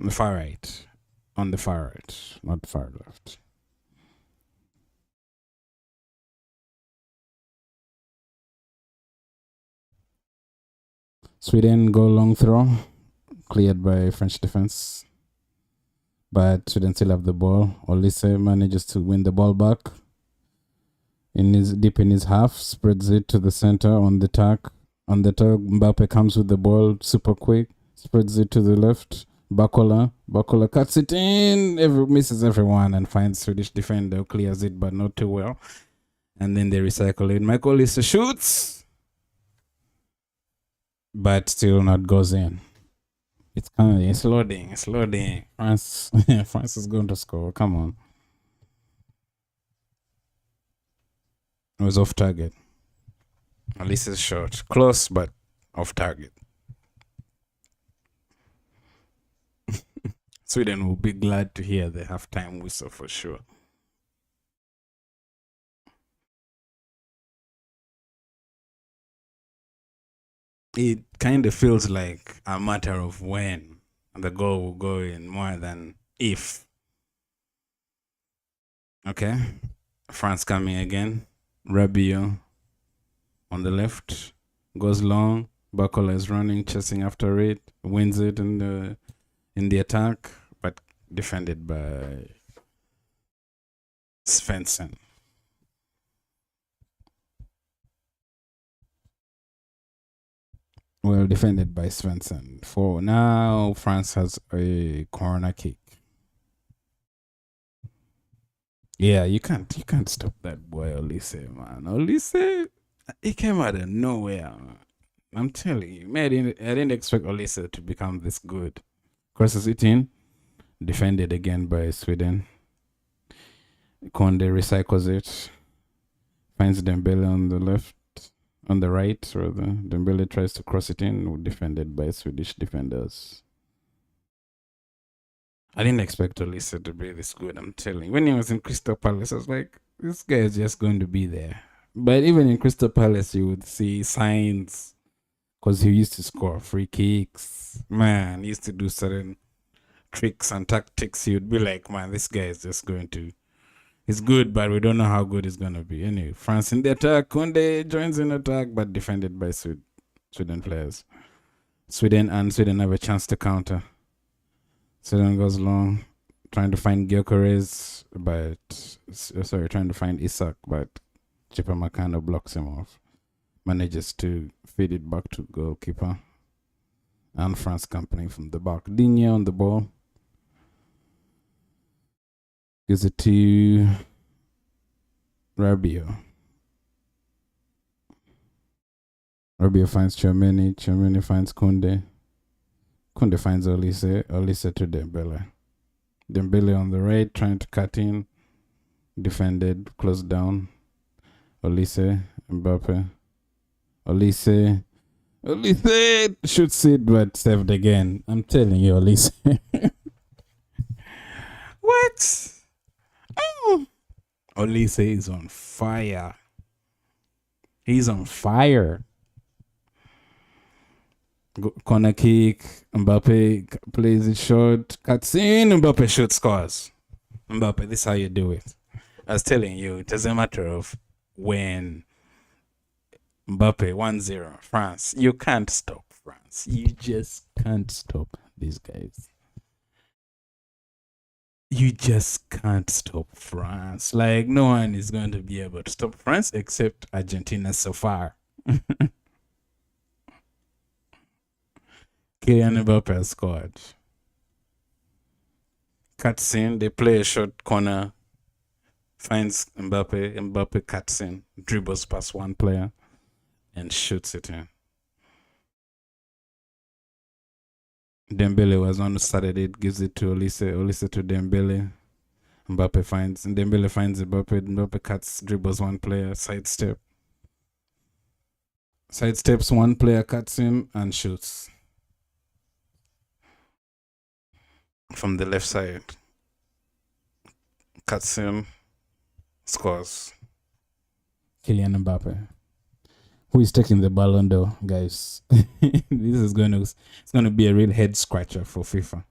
On the far right. On the far right, not far left. Sweden go long throw, cleared by French defense. But Sweden still have the ball. Olise manages to win the ball back. Deep in his half, spreads it to the center on the attack. On the attack, Mbappe comes with the ball super quick, spreads it to the left. Bakola cuts it in, misses everyone and finds Swedish defender, clears it but not too well. And then they recycle it. Michael Olise shoots, but still not goes in. It's coming. It's loading. It's loading. France, France is going to score. Come on. It was off target. At least it's short. Close, but off target. Sweden will be glad to hear the halftime whistle for sure. It kind of feels like a matter of when the goal will go in more than if. Okay. France coming again. Rabiot on the left goes long. Bakola is running, chasing after it, wins it in the attack, but defended by Svensson. Well defended by Svensson. For now, France has a corner kick. Yeah, you can't stop that boy Olise, man. Olise, he came out of nowhere. I'm telling you, man, I didn't expect Olise to become this good. Crosses it in, defended again by Sweden. Conde recycles it, finds Dembele on the left, on the right rather. Dembele tries to cross it in, defended by Swedish defenders. I didn't expect Olise to be this good, I'm telling you. When he was in Crystal Palace, I was like, this guy is just going to be there. But even in Crystal Palace, you would see signs because he used to score free kicks. Man, he used to do certain tricks and tactics. You'd be like, man, this guy is just going to. He's good, but we don't know how good he's going to be. Anyway, France in the attack. Conde joins in attack, but defended by Sweden players. Sweden have a chance to counter. Sweden goes long, trying to find Gyökeres, trying to find Isak, but Chipamacano blocks him off. Manages to feed it back to goalkeeper. And France company from the back. Digne on the ball. Gives it to Rabiot. Rabiot finds Tchouaméni. Tchouaméni finds Koundé. Kunde finds Olise. Olise to Dembele. Dembele on the right, trying to cut in. Defended, closed down. Olise, Mbappe. Olise. Olise shoots it, but saved again. I'm telling you, Olise. What? Oh. Olise is on fire. He's on fire. Corner kick. Mbappe plays it short. Cuts in. Mbappe shoots, scores. Mbappe, this is how you do it. I was telling you, it doesn't matter of when Mbappe 1-0 France. You can't stop France. You just can't stop these guys. You just can't stop France. Like, no one is going to be able to stop France except Argentina so far. Kylian Mbappe has scored. Cuts in, they play a short corner, finds Mbappe. Mbappe cuts in, dribbles past one player, and shoots it in. Dembele was on who started it, gives it to Olise. Olise to Dembele. Dembele finds Mbappe. Mbappe cuts, dribbles one player, sidestep. Sidesteps one player, cuts in, and shoots. From the left side. Cuts in, scores. Kylian Mbappe. Who is taking the Ballon d'Or, guys? This is it's going to be a real head scratcher for FIFA.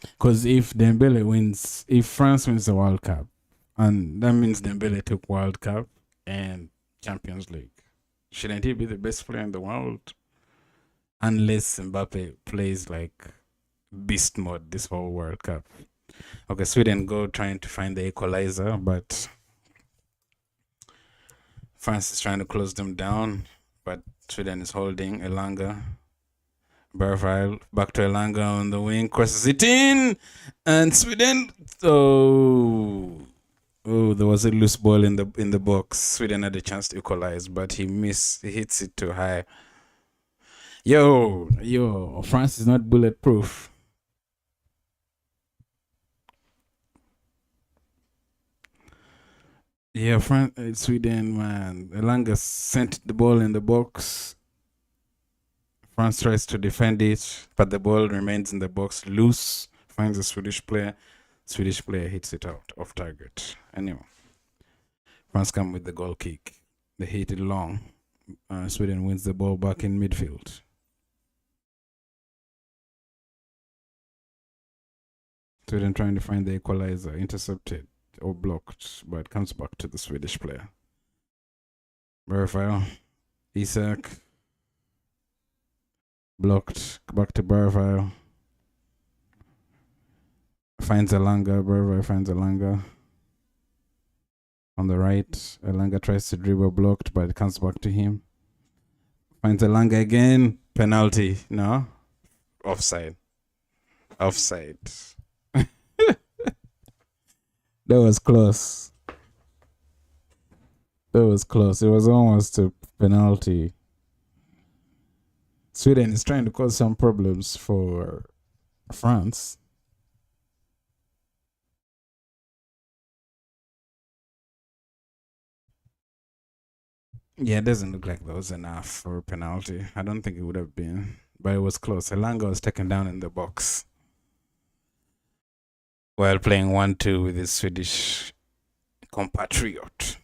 Because if France wins the World Cup, and that means Dembele took World Cup and Champions League, shouldn't he be the best player in the world? Unless Mbappe plays like beast mode this whole World Cup. Okay, Sweden go trying to find the equalizer, but France is trying to close them down, but Sweden is holding. Elanga. Bergvall back to Elanga on the wing, crosses it in, and Sweden. Oh, there was a loose ball in the box. Sweden had a chance to equalize, but he hits it too high. Yo, France is not bulletproof. Yeah, Sweden, man. Elanga sent the ball in the box. France tries to defend it, but the ball remains in the box loose. Finds a Swedish player. Swedish player hits it out off target. Anyway, France come with the goal kick. They hit it long. Sweden wins the ball back in midfield. Sweden trying to find the equalizer, intercepted or blocked, but it comes back to the Swedish player. Bergvall, Isak, blocked, back to Bergvall. Finds Elanga, Bergvall finds Elanga. On the right, Elanga tries to dribble, blocked, but it comes back to him. Finds Elanga again, penalty, no? Offside. That was close. It was almost a penalty. Sweden is trying to cause some problems for France. Yeah, it doesn't look like that was enough for a penalty. I don't think it would have been, but it was close. Elanga was taken down in the box while playing 1-2 with his Swedish compatriot.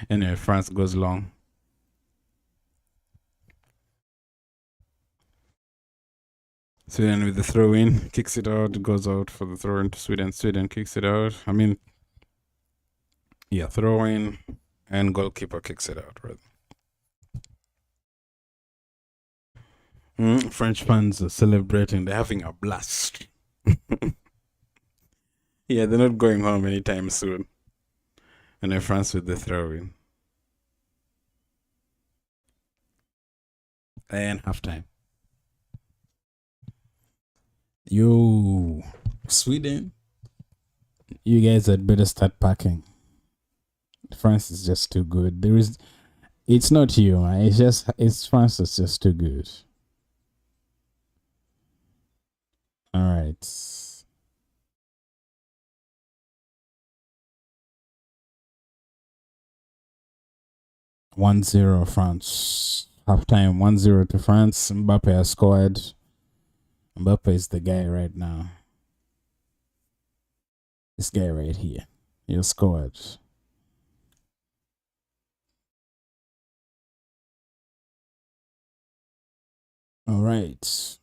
Anyway, France goes long. Sweden with the throw in, kicks it out, goes out for the throw in to Sweden. Sweden kicks it out. Throw in, and goalkeeper kicks it out, right? French fans are celebrating. They're having a blast. Yeah, they're not going home anytime soon. And then France with the throw in. And halftime. Sweden, you guys had better start packing. France is just too good. It's not you, man. It's France is just too good. All right. 1-0 France. Halftime 1-0 to France. Mbappe has scored. Mbappe is the guy right now. This guy right here. He scored. All right.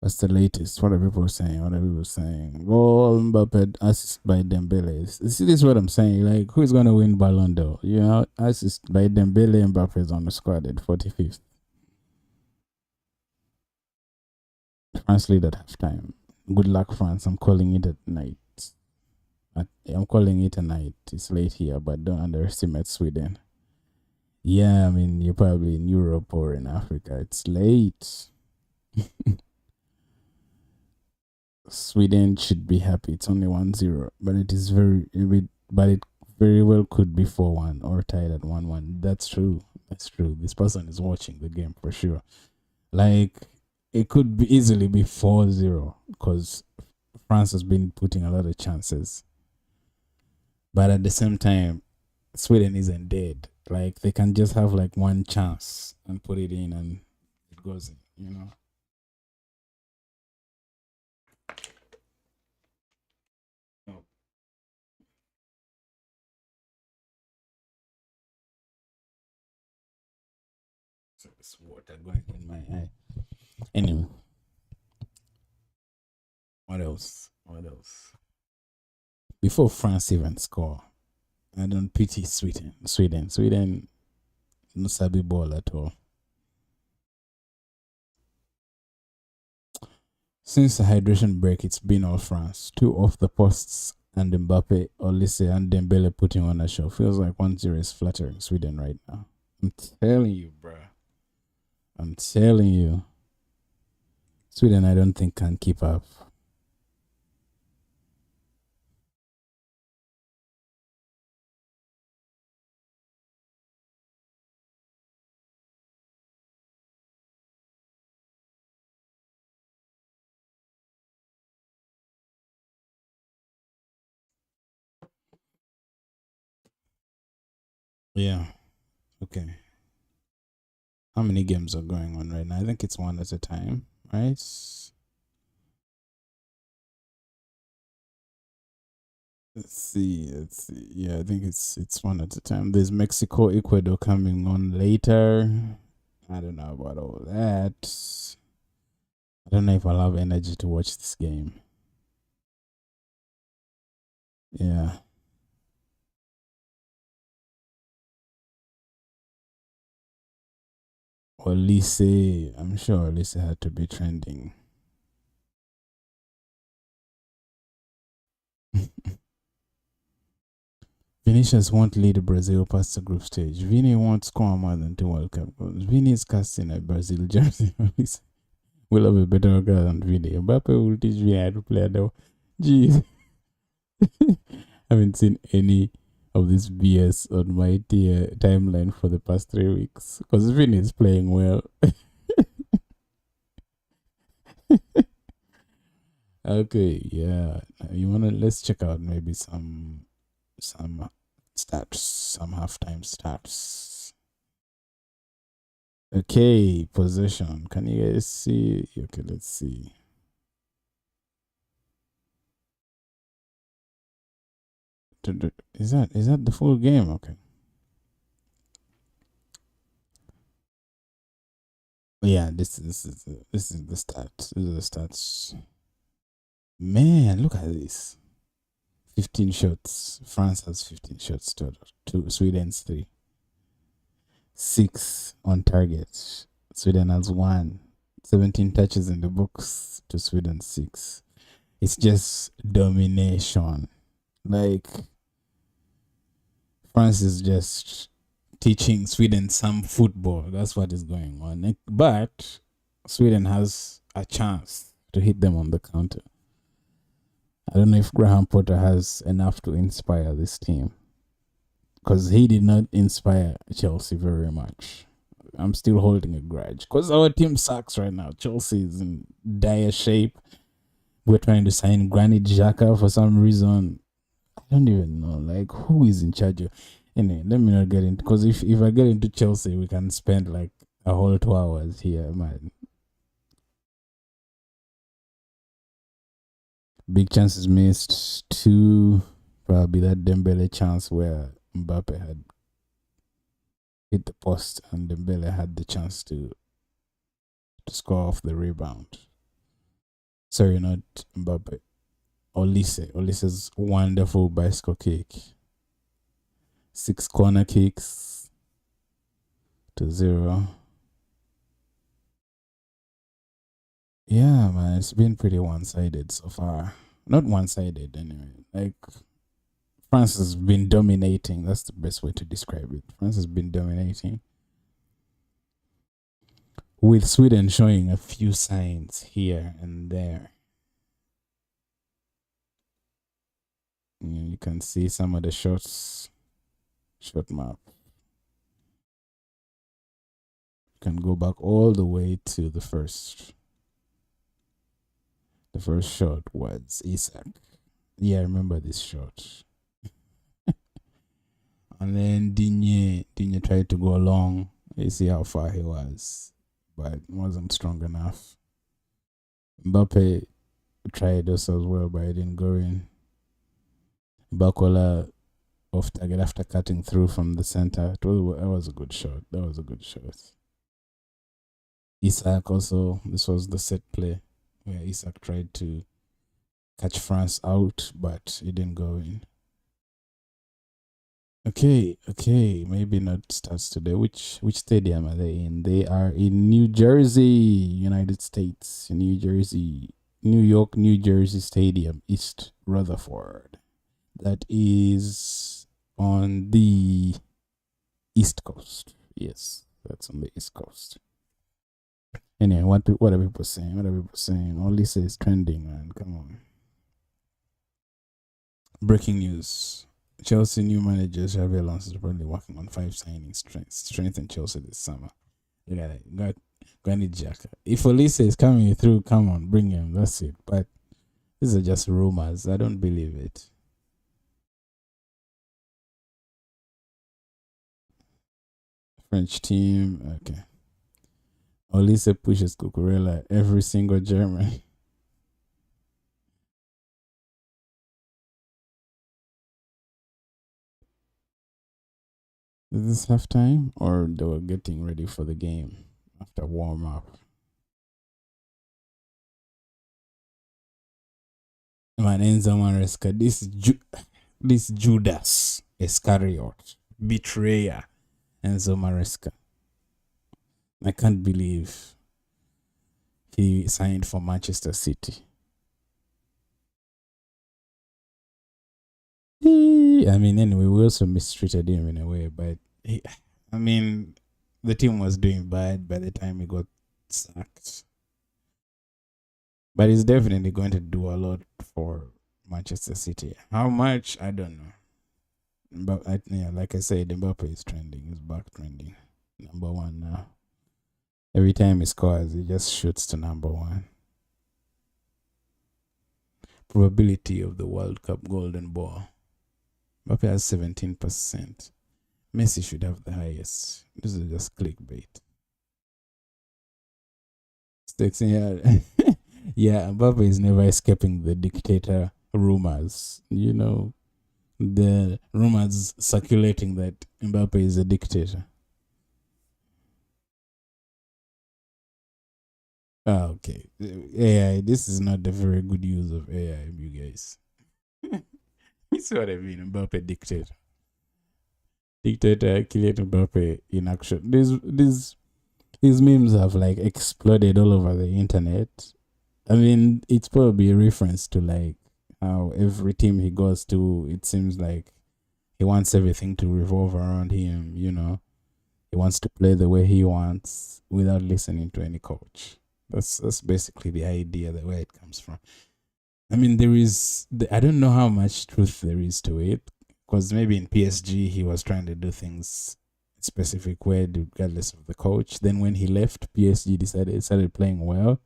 What's the latest? What are people saying? What are people saying? Goal Mbappe assist by Dembele. See, this is what I'm saying. Like, who's gonna win Ballon d'Or? You know, assist by Dembele. Mbappe is on the squad at 45th. France lead at halftime. Good luck, France. I'm calling it at night. I'm calling it a night. It's late here, but don't underestimate Sweden. Yeah, I mean, you're probably in Europe or in Africa. It's late. Sweden should be happy. It's only 1-0, but it very well could be 4-1 or tied at 1-1. That's true. That's true. This person is watching the game for sure. Like, it could be easily be 4-0 because France has been putting a lot of chances. But at the same time, Sweden isn't dead. Like, they can just have like one chance and put it in and it goes in, you know? So it's water going in my eye. Anyway. What else? What else? Before France even score, I don't pity Sweden. Sweden no sabi ball at all. Since the hydration break, it's been all France. 2 off the posts and Mbappe, Olise, and Dembele putting on a show. Feels like 1-0 is flattering Sweden right now. I'm telling you, bruh. I'm telling you. Sweden, I don't think can keep up. Yeah. Okay. How many games are going on right now? I think it's one at a time, right? Let's see. Yeah, I think it's one at a time. There's Mexico, Ecuador coming on later. I don't know about all that. I don't know if I'll have energy to watch this game. Yeah. Or Lise, I'm sure Lise had to be trending. Vinicius won't lead Brazil past the group stage. Vini won't score more than 2 World Cup goals. Vini is casting a Brazil jersey. We'll have a better guy than Vini. Mbappe will teach me how to play though. Jeez. I haven't seen any of this BS on my timeline for the past 3 weeks because Vini is playing well. Okay, yeah. Let's check out maybe some stats, some halftime stats. Okay, possession. Can you guys see? Okay, let's see. Is that the full game? Okay. Yeah, this is the stats. This is the stats. Man, look at this. 15 shots. France has 15 shots total. Sweden's 3. 6 on target. Sweden has 1. 17 touches in the box to Sweden 6. It's just domination. Like, France is just teaching Sweden some football. That's what is going on. But Sweden has a chance to hit them on the counter. I don't know if Graham Potter has enough to inspire this team because he did not inspire Chelsea very much. I'm still holding a grudge because our team sucks right now. Chelsea is in dire shape. We're trying to sign Granit Xhaka for some reason. I don't even know, like, who is in charge of. Anyway, let me not get into, because if I get into Chelsea, we can spend like a whole 2 hours here, man. Big chances missed. Two, probably that Dembele chance where Mbappe had hit the post and Dembele had the chance to score off the rebound. Sorry, not Mbappe. Olise's wonderful bicycle kick. 6 corner kicks to 0. Yeah, man, it's been pretty one-sided so far. Not one-sided anyway. Like, France has been dominating. That's the best way to describe it. France has been dominating, with Sweden showing a few signs here and there. You can see some of the shots. Shot map. You can go back all the way to the first. The first shot was Isak. Yeah, I remember this shot. And then Digne tried to go long. You see how far he was, but wasn't strong enough. Mbappe tried also as well, but it didn't go in. Bakola off target after cutting through from the center. That was a good shot. Isak also, this was the set play where Isak tried to catch France out, but it didn't go in. Okay, maybe not starts today. Which stadium are they in? They are in New Jersey, United States. New York, New Jersey Stadium, East Rutherford. That is on the East Coast. Yes, that's on the East Coast. Anyway, what are people saying? Olise is trending, man. Come on. Breaking news. Chelsea new manager Xabi Alonso is probably working on 5 signings strengthen Chelsea this summer. Look at that. Got Granit Xhaka. If Olise is coming through, come on, bring him. That's it. But these are just rumors. I don't believe it. French team. Okay. Olise pushes Cucurella every single German. Is this halftime or they were getting ready for the game after warm up? Man, Enzo Maresca, this Judas Iscariot betrayer, Enzo Maresca. I can't believe he signed for Manchester City. I mean, anyway, we also mistreated him in a way, but the team was doing bad by the time he got sacked. But he's definitely going to do a lot for Manchester City. How much? I don't know. But like I said, Mbappe is trending. He's back trending. Number 1 now. Every time he scores, he just shoots to number 1. Probability of the World Cup Golden Ball. Mbappe has 17%. Messi should have the highest. This is just clickbait. Stakes in here. Yeah, Mbappe is never escaping the dictator rumors. The rumors circulating that Mbappe is a dictator. Okay. AI, this is not a very good use of AI, you guys. You see what I mean? Mbappe dictator. Dictator, Kylian Mbappe in action. These memes have like exploded all over the internet. I mean, it's probably a reference to like how every team he goes to, it seems like he wants everything to revolve around him, He wants to play the way he wants without listening to any coach. That's basically the idea, the way it comes from. I mean, I don't know how much truth there is to it, because maybe in PSG he was trying to do things a specific way regardless of the coach. Then when he left PSG, started playing well,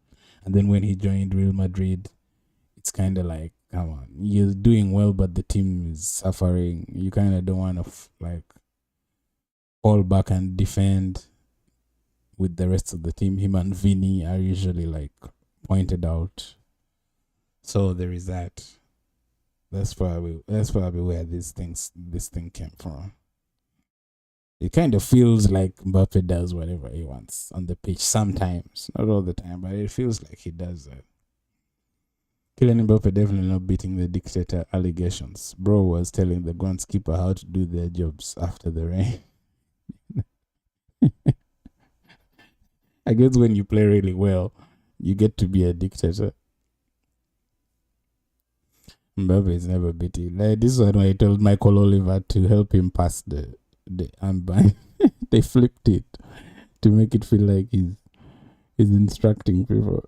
and then when he joined Real Madrid, it's kind of like, come on, you're doing well, but the team is suffering. You kind of don't want to like fall back and defend with the rest of the team. Him and Vinny are usually like pointed out. So there is that. That's probably where this thing came from. It kind of feels like Mbappe does whatever he wants on the pitch sometimes, not all the time, but it feels like he does that. Kylian Mbappe definitely not beating the dictator allegations. Bro was telling the groundskeeper how to do their jobs after the rain. I guess when you play really well, you get to be a dictator. Mbappe is never beaten. Like this one, I told Michael Oliver to help him pass the armband. They flipped it to make it feel like he's instructing people.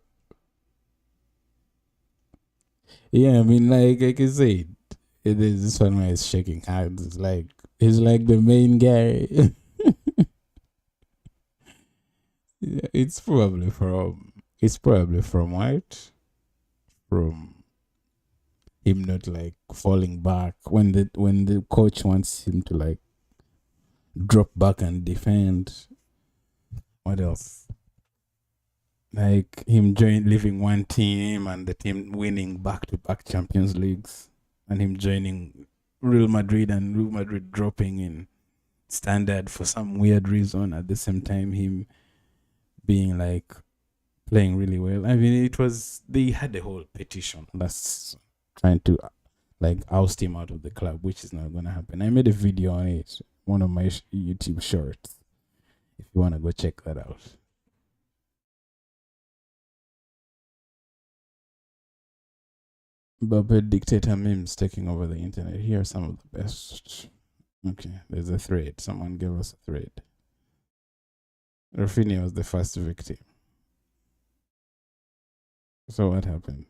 Yeah, I mean, like I said, it is this one where he's shaking hands. It's like he's like the main guy. Yeah, it's probably from what? From him not like falling back when the coach wants him to like drop back and defend. What else? Like him leaving one team and the team winning back to back Champions Leagues, and him joining Real Madrid and Real Madrid dropping in standard for some weird reason. At the same time, him being like playing really well. I mean, they had a whole petition that's trying to like oust him out of the club, which is not gonna happen. I made a video on it, one of my YouTube shorts. If you wanna go check that out. Mbappe dictator memes taking over the internet. Here are some of the best. Okay, there's a thread. Someone gave us a thread. Rafinha was the first victim. So what happened?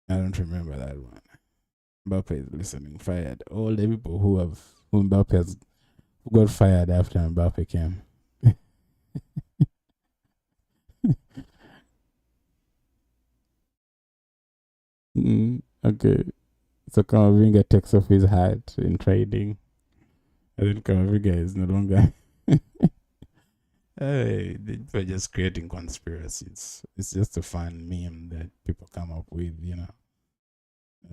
I don't remember that one. Mbappe is listening. Fired all the people who Mbappe has who got fired after Mbappe came. Okay. So Kamavinga takes off his hat in trading. And then Kamavinga is no longer. Hey, they're just creating conspiracies. It's just a fun meme that people come up with.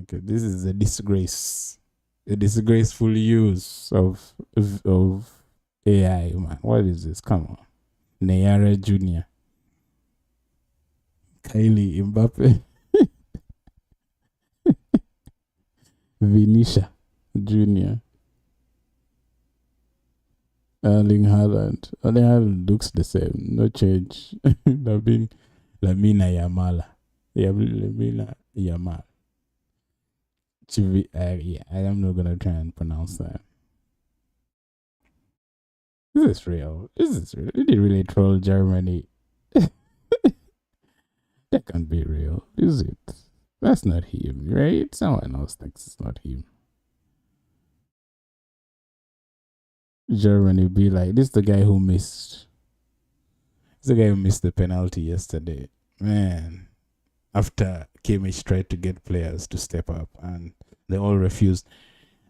Okay, this is a disgrace. A disgraceful use of AI, man. What is this? Come on. Neyara Jr. Kylie Mbappe. Vinisha Jr. Erling Haaland. Erling Haaland looks the same. No change. Lamina Yamala. Lamina Yamal. Yeah, I am not gonna try and pronounce that. Is this real? Did he really troll Germany? That can't be real, is it? That's not him, right? Someone else thinks it's not him. Germany be like, this is the guy who missed. This is the guy who missed the penalty yesterday. Man, after Kimmich tried to get players to step up and they all refused.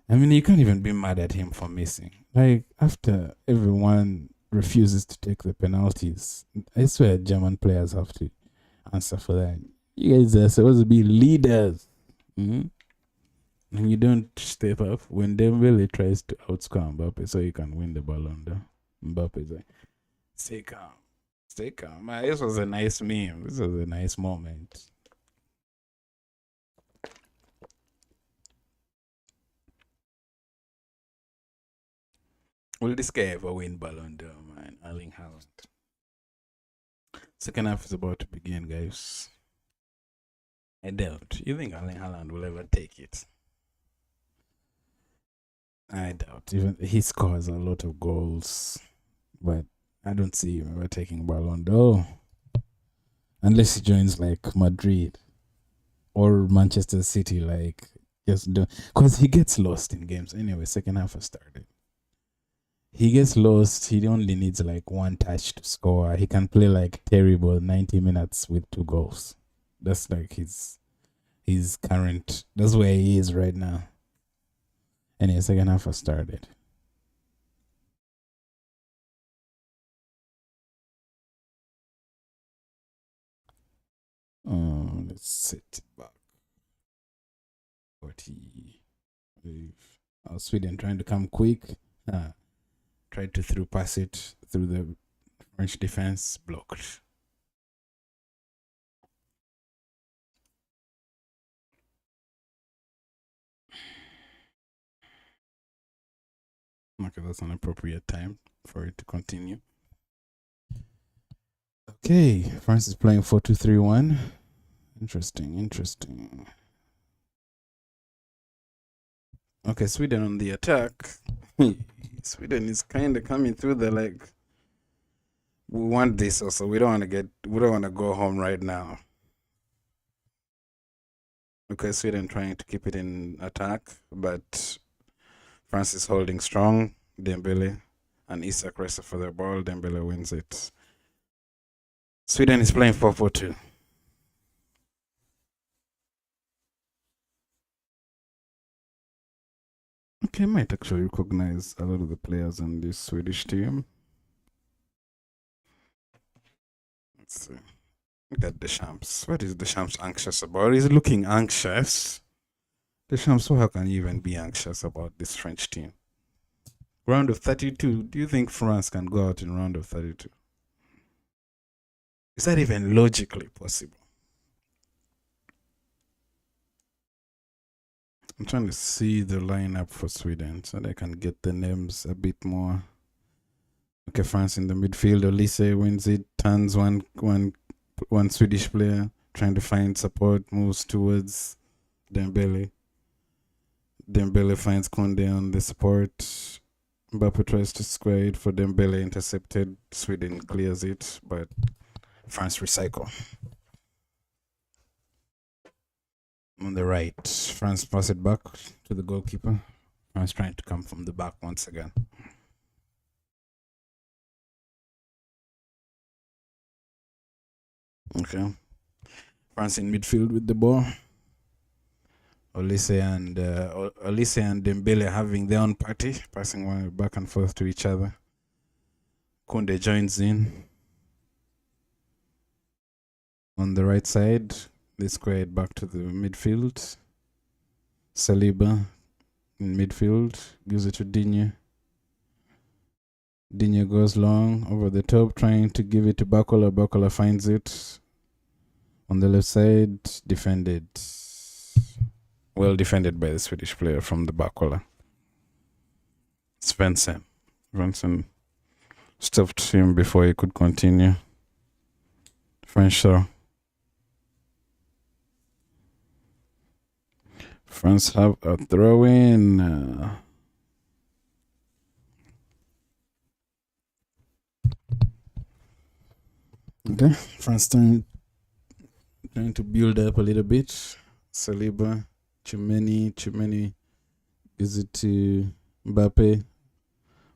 I mean, you can't even be mad at him for missing. Like, after everyone refuses to take the penalties, I swear German players have to answer for that. You guys are supposed to be leaders. Mm-hmm. And you don't step up when Dembele tries to outscore Mbappe so you can win the Ballon d'Or. Mbappe is like, stay calm. Stay calm. Man, this was a nice meme. This was a nice moment. Will this guy ever win Ballon d'Or, man? Erling Haaland. Second half is about to begin, guys. I doubt. You think Erling Haaland will ever take it? I doubt. Even he scores a lot of goals, but I don't see him ever taking Ballon d'Or. Unless he joins like Madrid or Manchester City, like just do, because he gets lost in games. Anyway, second half has started. He gets lost. He only needs like one touch to score. He can play like terrible 90 minutes with 2 goals. That's like his current. That's where he is right now. Anyway, second half has started. Let's set it back. 40. Sweden trying to come quick. Tried to through pass it through the French defense, blocked. Okay, that's an appropriate time for it to continue. Okay, France is playing 4-2-3-1. Interesting. Okay, Sweden on the attack. Sweden is kind of coming through the like. We want this also. We don't want to go home right now. Okay, Sweden trying to keep it in attack, but France is holding strong. Dembele and Isak race for the ball. Dembele wins it. Sweden is playing 4-4-2. Okay, I might actually recognize a lot of the players on this Swedish team. Let's see. Look at Deschamps. What is Deschamps anxious about? He's looking anxious. Deschamps, how can you even be anxious about this French team? Round of 32. Do you think France can go out in round of 32? Is that even logically possible? I'm trying to see the lineup for Sweden so that I can get the names a bit more. Okay, France in the midfield. Olise wins it, turns one Swedish player, trying to find support, moves towards Dembele. Dembele finds Konde on the support. Mbappe tries to square it for Dembele, intercepted. Sweden clears it, but France recycle. On the right, France pass it back to the goalkeeper. France trying to come from the back once again. Okay. France in midfield with the ball. Olise and Dembele having their own party, passing one back and forth to each other. Konde joins in. On the right side, they square it back to the midfield. Saliba in midfield gives it to Digne. Digne goes long over the top, trying to give it to Bakola. Bakola finds it. On the left side, defended. Well defended by the Swedish player from the Bakola. Svensson. Svensson stopped him before he could continue. French France have a throw in. Okay, France trying to build up a little bit. Saliba, Chimeni gives it to Mbappe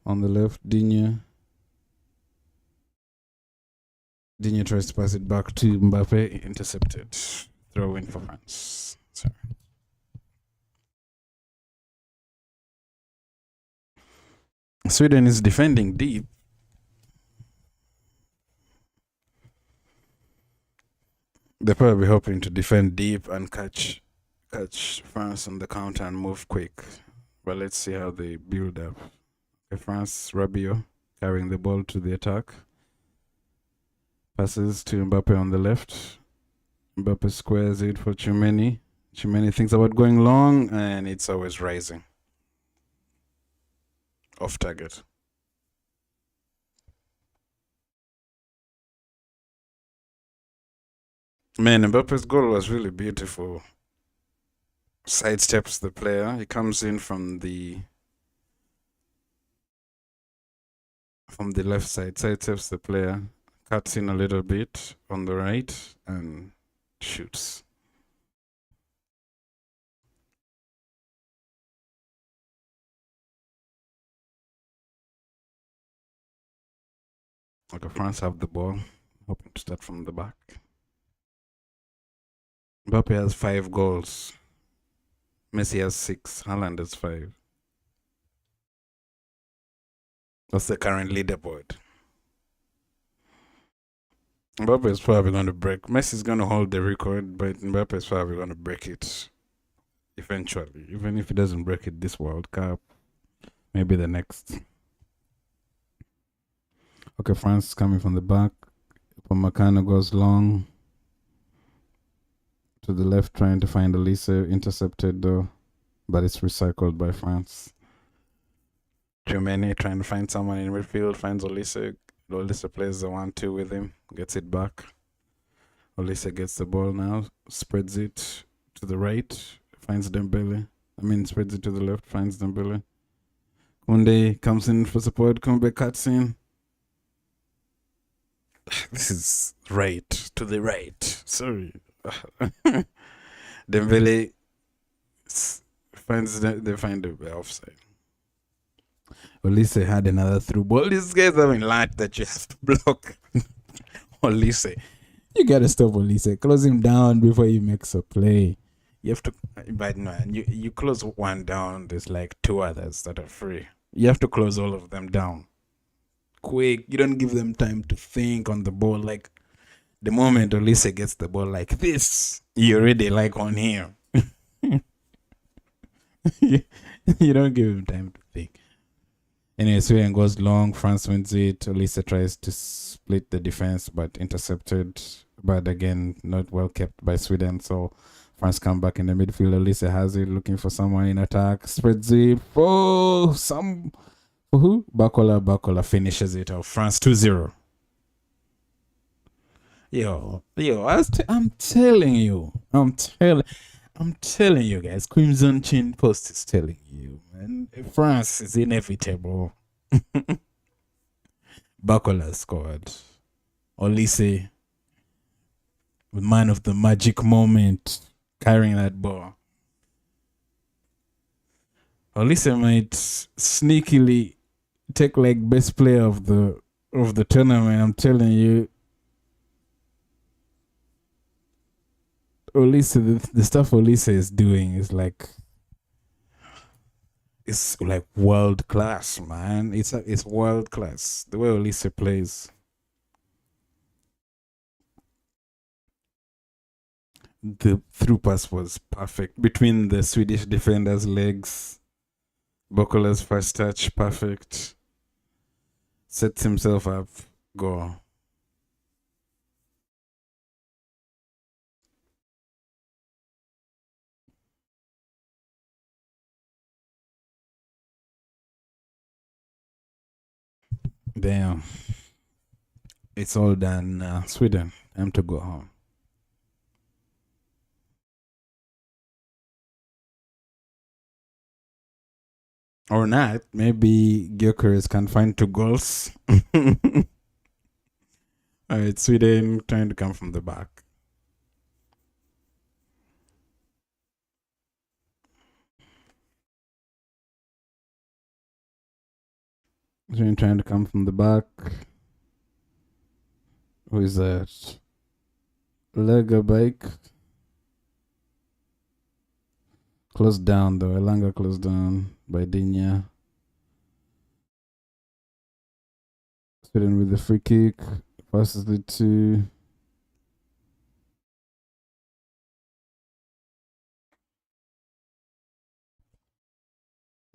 on the left. Digne tries to pass it back to Mbappe, intercepted. Throw in for France. Sorry. Sweden is defending deep. They're probably hoping to defend deep and catch France on the counter and move quick. But let's see how they build up. Okay, France, Rabiot carrying the ball to the attack. Passes to Mbappe on the left. Mbappe squares it for Chimeni. Chimeni thinks about going long, and it's always rising. Off target. Man, Mbappe's goal was really beautiful. Sidesteps the player. He comes in from the left side, sidesteps the player, cuts in a little bit on the right and shoots. Okay, France have the ball. Hoping to start from the back. Mbappe has 5 goals. Messi has 6. Haaland has 5. That's the current leaderboard. Mbappe is probably going to break. Messi is going to hold the record, but Mbappe is probably going to break it eventually. Even if he doesn't break it this World Cup, maybe the next. Okay, France coming from the back. Pamecano goes long to the left, trying to find Elise. Intercepted though, but it's recycled by France. Germany trying to find someone in midfield, finds Elise. Elise plays the 1-2 with him, gets it back. Elise gets the ball now, spreads it to the right, finds Dembele. Spreads it to the left, finds Dembele. Koundé comes in for support. Koundé cuts in. This is right to the right. Sorry. Dembele they find the offside. Olise had another through ball. These guys haven't learned that you have to block Olise. You gotta stop Olise. Close him down before he makes a play. You have to, but no, you close one down. There's like 2 others that are free. You have to close all of them down quick. You don't give them time to think on the ball. Like the moment Olise gets the ball like this, you're already like on here. You don't give him time to think. Anyway, Sweden goes long. France wins it. Olise tries to split the defense, but intercepted. But again, not well kept by Sweden. So France come back in the midfield. Olise has it, looking for someone in attack. Spreads it. Oh, who? Bakola finishes it off. France 2-0. Yo, I'm telling you. I'm telling you guys. Crimson Chin Post is telling you, man. France is inevitable. Bakola scored. Olise, the man of the magic moment, carrying that ball. Olise might sneakily take like best player of the tournament. I'm telling you. Olise, the stuff Olise is doing is like, it's like world class, man. It's world class. The way Olise plays. The through pass was perfect between the Swedish defender's legs. Bakola's first touch, perfect. Sets himself up. Goal. Damn. It's all done. Sweden. Time to go home. Or not. Maybe Gyökeres can find 2 goals. Alright, Sweden trying to come from the back. Sweden trying to come from the back. Who is that? Lega bike. Closed down though. Elanga closed down by Dinya. Sweden with the free kick. Passes it to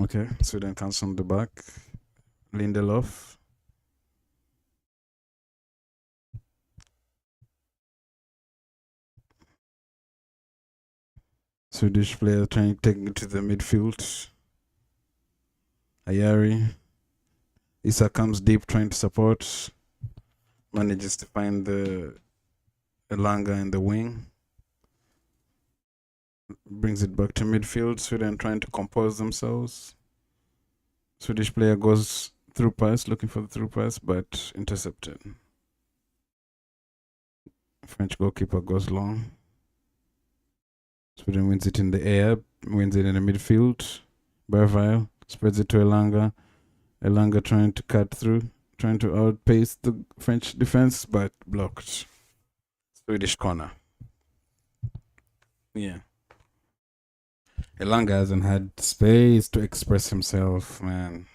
okay. Sweden comes from the back. Lindelof. Swedish player trying to take it to the midfield. Ayari. Issa comes deep trying to support. Manages to find the Elanga in the wing. Brings it back to midfield. Sweden trying to compose themselves. Swedish player goes through pass, looking for the through pass, but intercepted. French goalkeeper goes long. Sweden wins it in the air, wins it in the midfield. Berville spreads it to Elanga. Elanga trying to cut through, trying to outpace the French defense, but blocked. Swedish corner. Yeah. Elanga hasn't had space to express himself, man.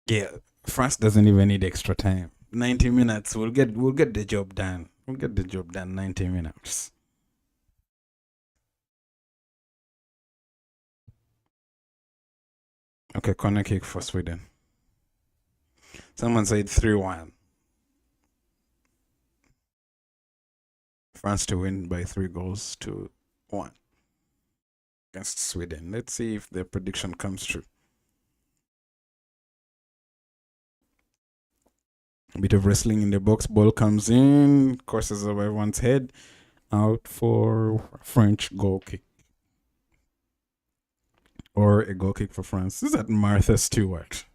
Yeah, France doesn't even need extra time. 90 minutes. We'll get the job done. We'll get the job done 90 minutes. Okay, corner kick for Sweden. Someone said 3-1. France to win by 3-1 against Sweden. Let's see if the prediction comes true. A bit of wrestling in the box. Ball comes in, courses over everyone's head. Out for French goal kick. Or a goal kick for France. Is that Martha Stewart?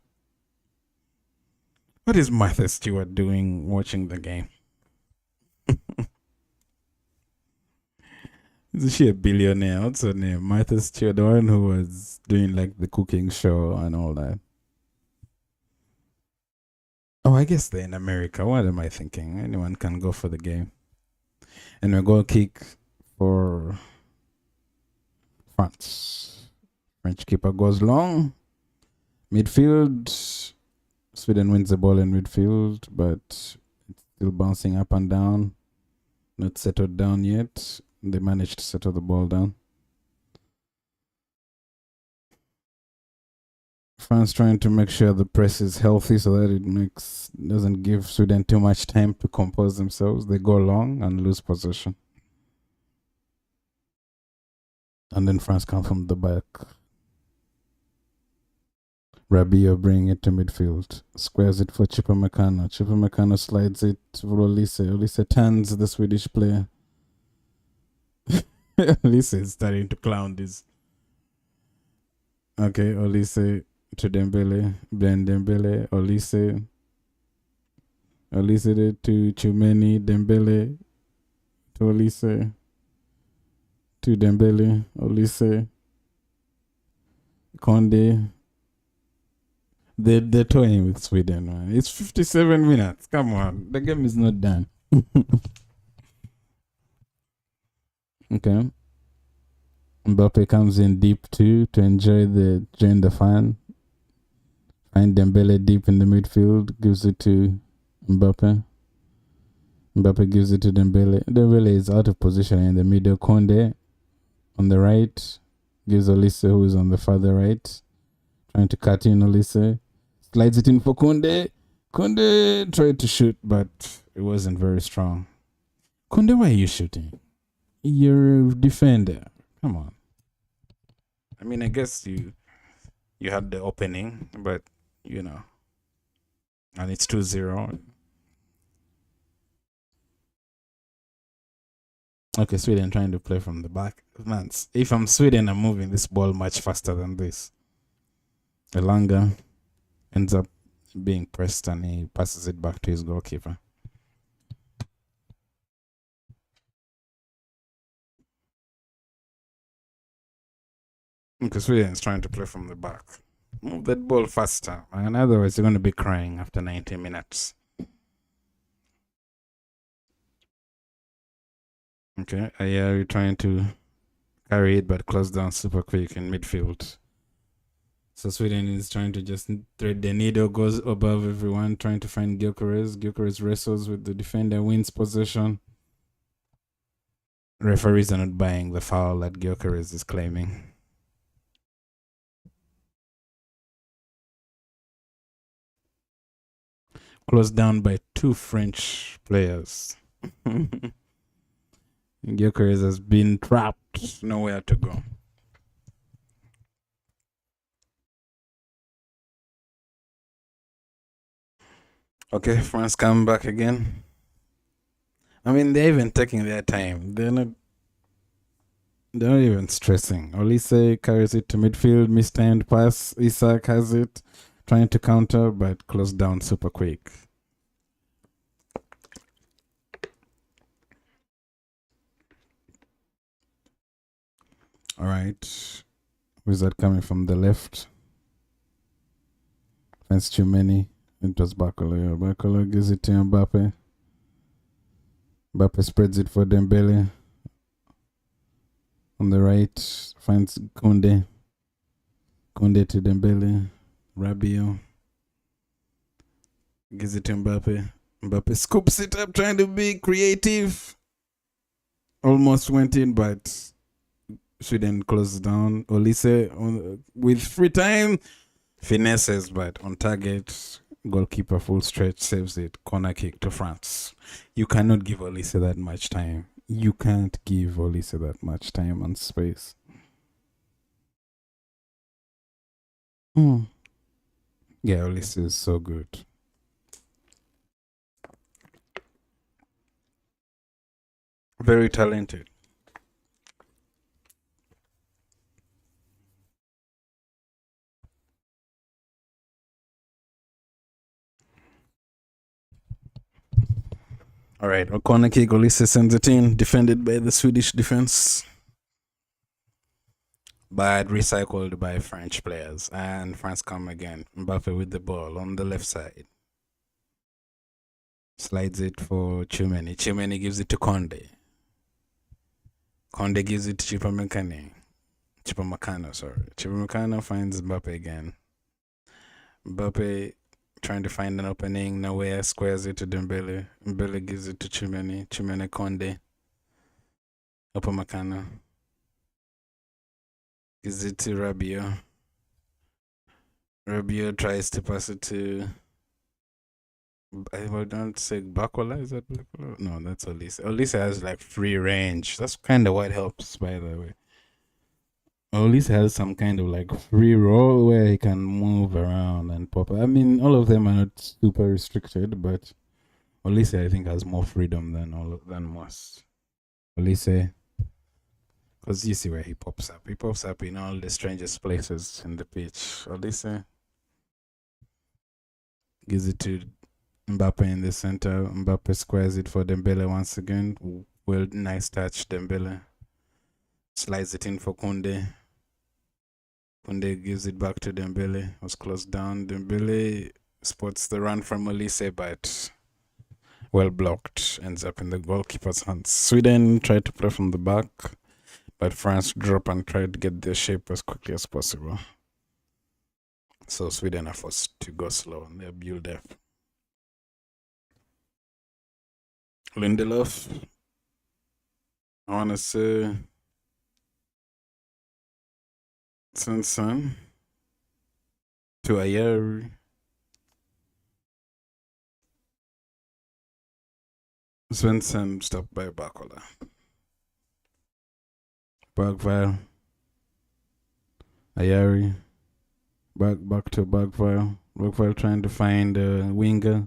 What is Martha Stewart doing watching the game? Is she a billionaire? What's her name? Martha Stewart, the one who was doing like the cooking show and all that. Oh, I guess they're in America. What am I thinking? Anyone can go for the game. And a goal kick for France. French keeper goes long. Midfield. Sweden wins the ball in midfield, but it's still bouncing up and down. Not settled down yet. They managed to settle the ball down. France trying to make sure the press is healthy so that it doesn't give Sweden too much time to compose themselves. They go long and lose possession. And then France come from the back. Rabiot bringing it to midfield. Squares it for Chipamecano. Chipamecano slides it for Olise. Olise turns the Swedish player. Olise is starting to clown this. Okay, Olise to Dembele. Ben Dembele. Olise. Olise to Chumeni. Dembele to Olise. To Dembele. Olise. Conde. They're toying with Sweden, man. It's 57 minutes. Come on. The game is not done. Okay. Mbappe comes in deep too to join the fan. Find Dembele deep in the midfield. Gives it to Mbappe. Mbappe gives it to Dembele. Dembele is out of position in the middle. Conde on the right. Gives Olise, who is on the farther right. Trying to cut in Olise. Slides it in for Conde. Conde tried to shoot, but it wasn't very strong. Conde, why are you shooting? You're a defender. Come on. I mean, I guess you had the opening, but, and it's 2-0. Okay, Sweden trying to play from the back. Man, if I'm Sweden, I'm moving this ball much faster than this. Elanga ends up being pressed and he passes it back to his goalkeeper. Because Sweden is trying to play from the back. Move that ball faster, and otherwise you're going to be crying after 90 minutes. Okay, you're trying to carry it but close down super quick in midfield. So Sweden is trying to just thread the needle, goes above everyone, trying to find Gyökeres. Gyökeres wrestles with the defender, wins possession. Referees are not buying the foul that Gyökeres is claiming. Closed down by 2 French players. Gyökeres has been trapped, nowhere to go. Okay, France come back again. I mean, they're even taking their time. They're not even stressing. Olise carries it to midfield, mistimed pass. Isak has it, Trying to counter, but closed down super quick. All right. Who's that coming from the left? Finds too many. It was Bakula. Bakula gives it to Mbappe. Mbappe spreads it for Dembele. On the right, finds Kunde. Kunde to Dembele. Rabiot. Gives it to Mbappe. Mbappe scoops it up, trying to be creative. Almost went in, but Sweden closed down. Olise with free time. Finesses, but on target. Goalkeeper full stretch saves it. Corner kick to France. You cannot give Olise that much time. You can't give Olise that much time and space. Yeah, Olise is so good. Very talented. All right, a corner kick. Olise sends it in, defended by the Swedish defense, but recycled by French players. And France come again. Mbappe with the ball on the left side. Slides it for Tchouameni. Tchouameni gives it to Conde. Conde gives it to Chupamecano. Chupamecano finds Mbappe again. Mbappe trying to find an opening. Nowhere. Squares it to Dembele. Dembele gives it to Tchouameni. Tchouameni Conde. Upamecano. Gives it to Rabiot. Rabiot tries to pass it to... I don't say Bakola. Is that Bakola? No, that's Olise. Olise has like free range. That's kind of what helps, by the way. Olise has some kind of like free roll where he can move around and pop. I mean, all of them are not super restricted, but Olise I think has more freedom than most. Olise, because you see where he pops up. He pops up in all the strangest places in the pitch. Olise gives it to Mbappe in the center. Mbappe squares it for Dembele once again. Well, nice touch, Dembele. Slides it in for Kunde. Kunde gives it back to Dembele. Was closed down. Dembele spots the run from Olise, but well blocked. Ends up in the goalkeeper's hands. Sweden tried to play from the back, but France drop and tried to get their shape as quickly as possible. So Sweden are forced to go slow on their build-up. Lindelof, I want to say Svensson to Ayeri. Svensson stopped by Bakola. Bergvall. Ayeri. Back to Bergvall. Bergvall trying to find a winger.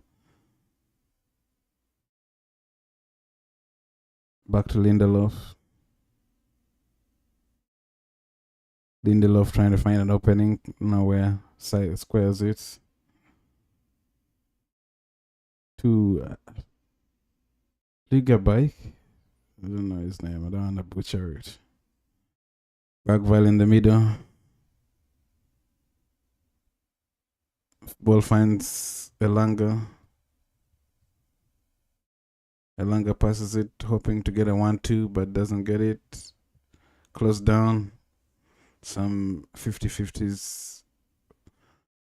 Back to Lindelof. Lindelof trying to find an opening. Nowhere. Side squares it. To Ligabike. I don't know his name. I don't want to butcher it. Bergvall in the middle. Ball finds Elanga. Elanga passes it, hoping to get a 1-2, but doesn't get it. Close down. Some 50-50s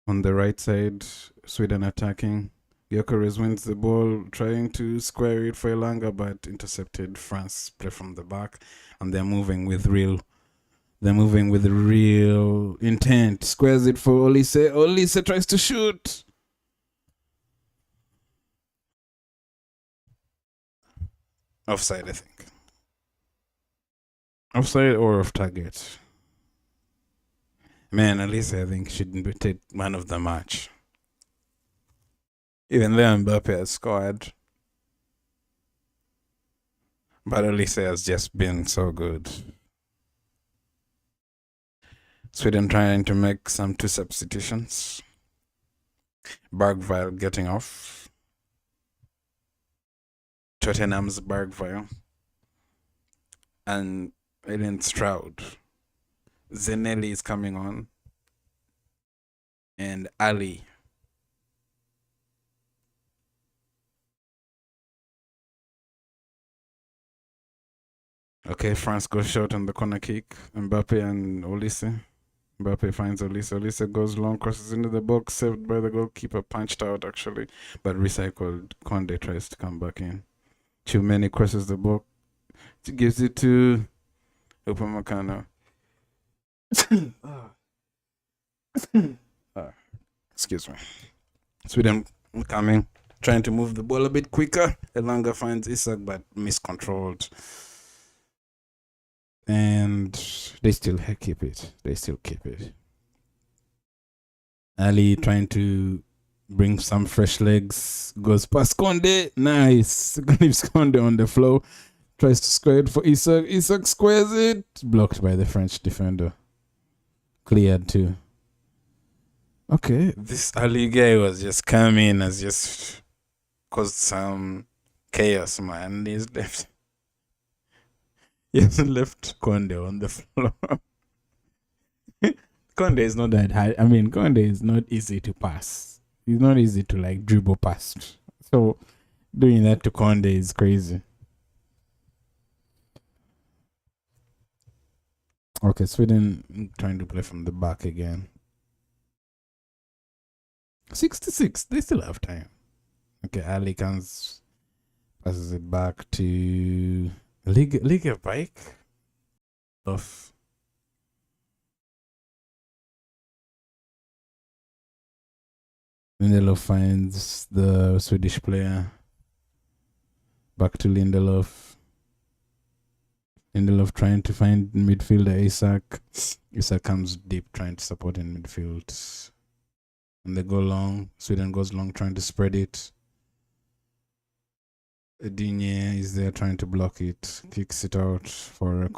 on the right side. Sweden attacking. Gyökeres wins the ball, trying to square it for Elanga, but intercepted. France play from the back, and they're moving with real intent. Squares it for Olise. Olise tries to shoot. Offside, I think. Offside or off target. Man, Olise, I think, should be man of the match. Even though Mbappe has scored. But Olise has just been so good. Sweden trying to make some 2 substitutions. Bergville getting off. Tottenham's Bergville. And Eden Stroud. Zenelli is coming on. And Ali. Okay, France goes short on the corner kick. Mbappe and Olise. Mbappe finds Olise. Olise goes long, crosses into the box, saved by the goalkeeper, punched out actually, but recycled. Conde tries to come back in. Too many crosses the box. Gives it to Upamecano. Excuse me. Sweden coming, trying to move the ball a bit quicker. Elanga finds Isak, but miscontrolled. And they still keep it. They still keep it. Ali trying to bring some fresh legs. Goes past Conde. Nice. Leaves Conde on the floor. Tries to square it for Isak. Isak squares it. Blocked by the French defender. Cleared too. Okay. This Ali guy was just coming as just caused some chaos, man. He's left. He has left Conde on the floor. Conde is not that high. I mean, Conde is not easy to pass. He's not easy to like dribble past. So doing that to Conde is crazy. Okay, Sweden trying to play from the back again. 66. They still have time. Okay, Ali comes, passes it back to Liga Bike. Off. Lindelof finds the Swedish player. Back to Lindelof. Lindelof trying to find midfielder Isak. Isak comes deep trying to support in midfield. And they go long. Sweden goes long trying to spread it. Digne is there trying to block it. Kicks it out for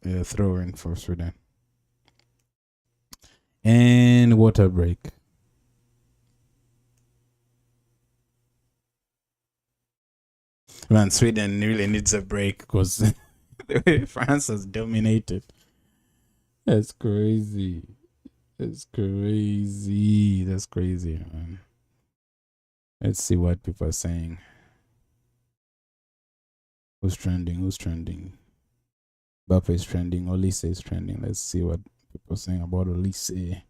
a throw in for Sweden. And water break. Man, Sweden really needs a break because the way France has dominated. That's crazy. That's crazy. That's crazy, man. Let's see what people are saying. Who's trending? Who's trending? Mbappe is trending. Olise is trending. Let's see what people are saying about Olise.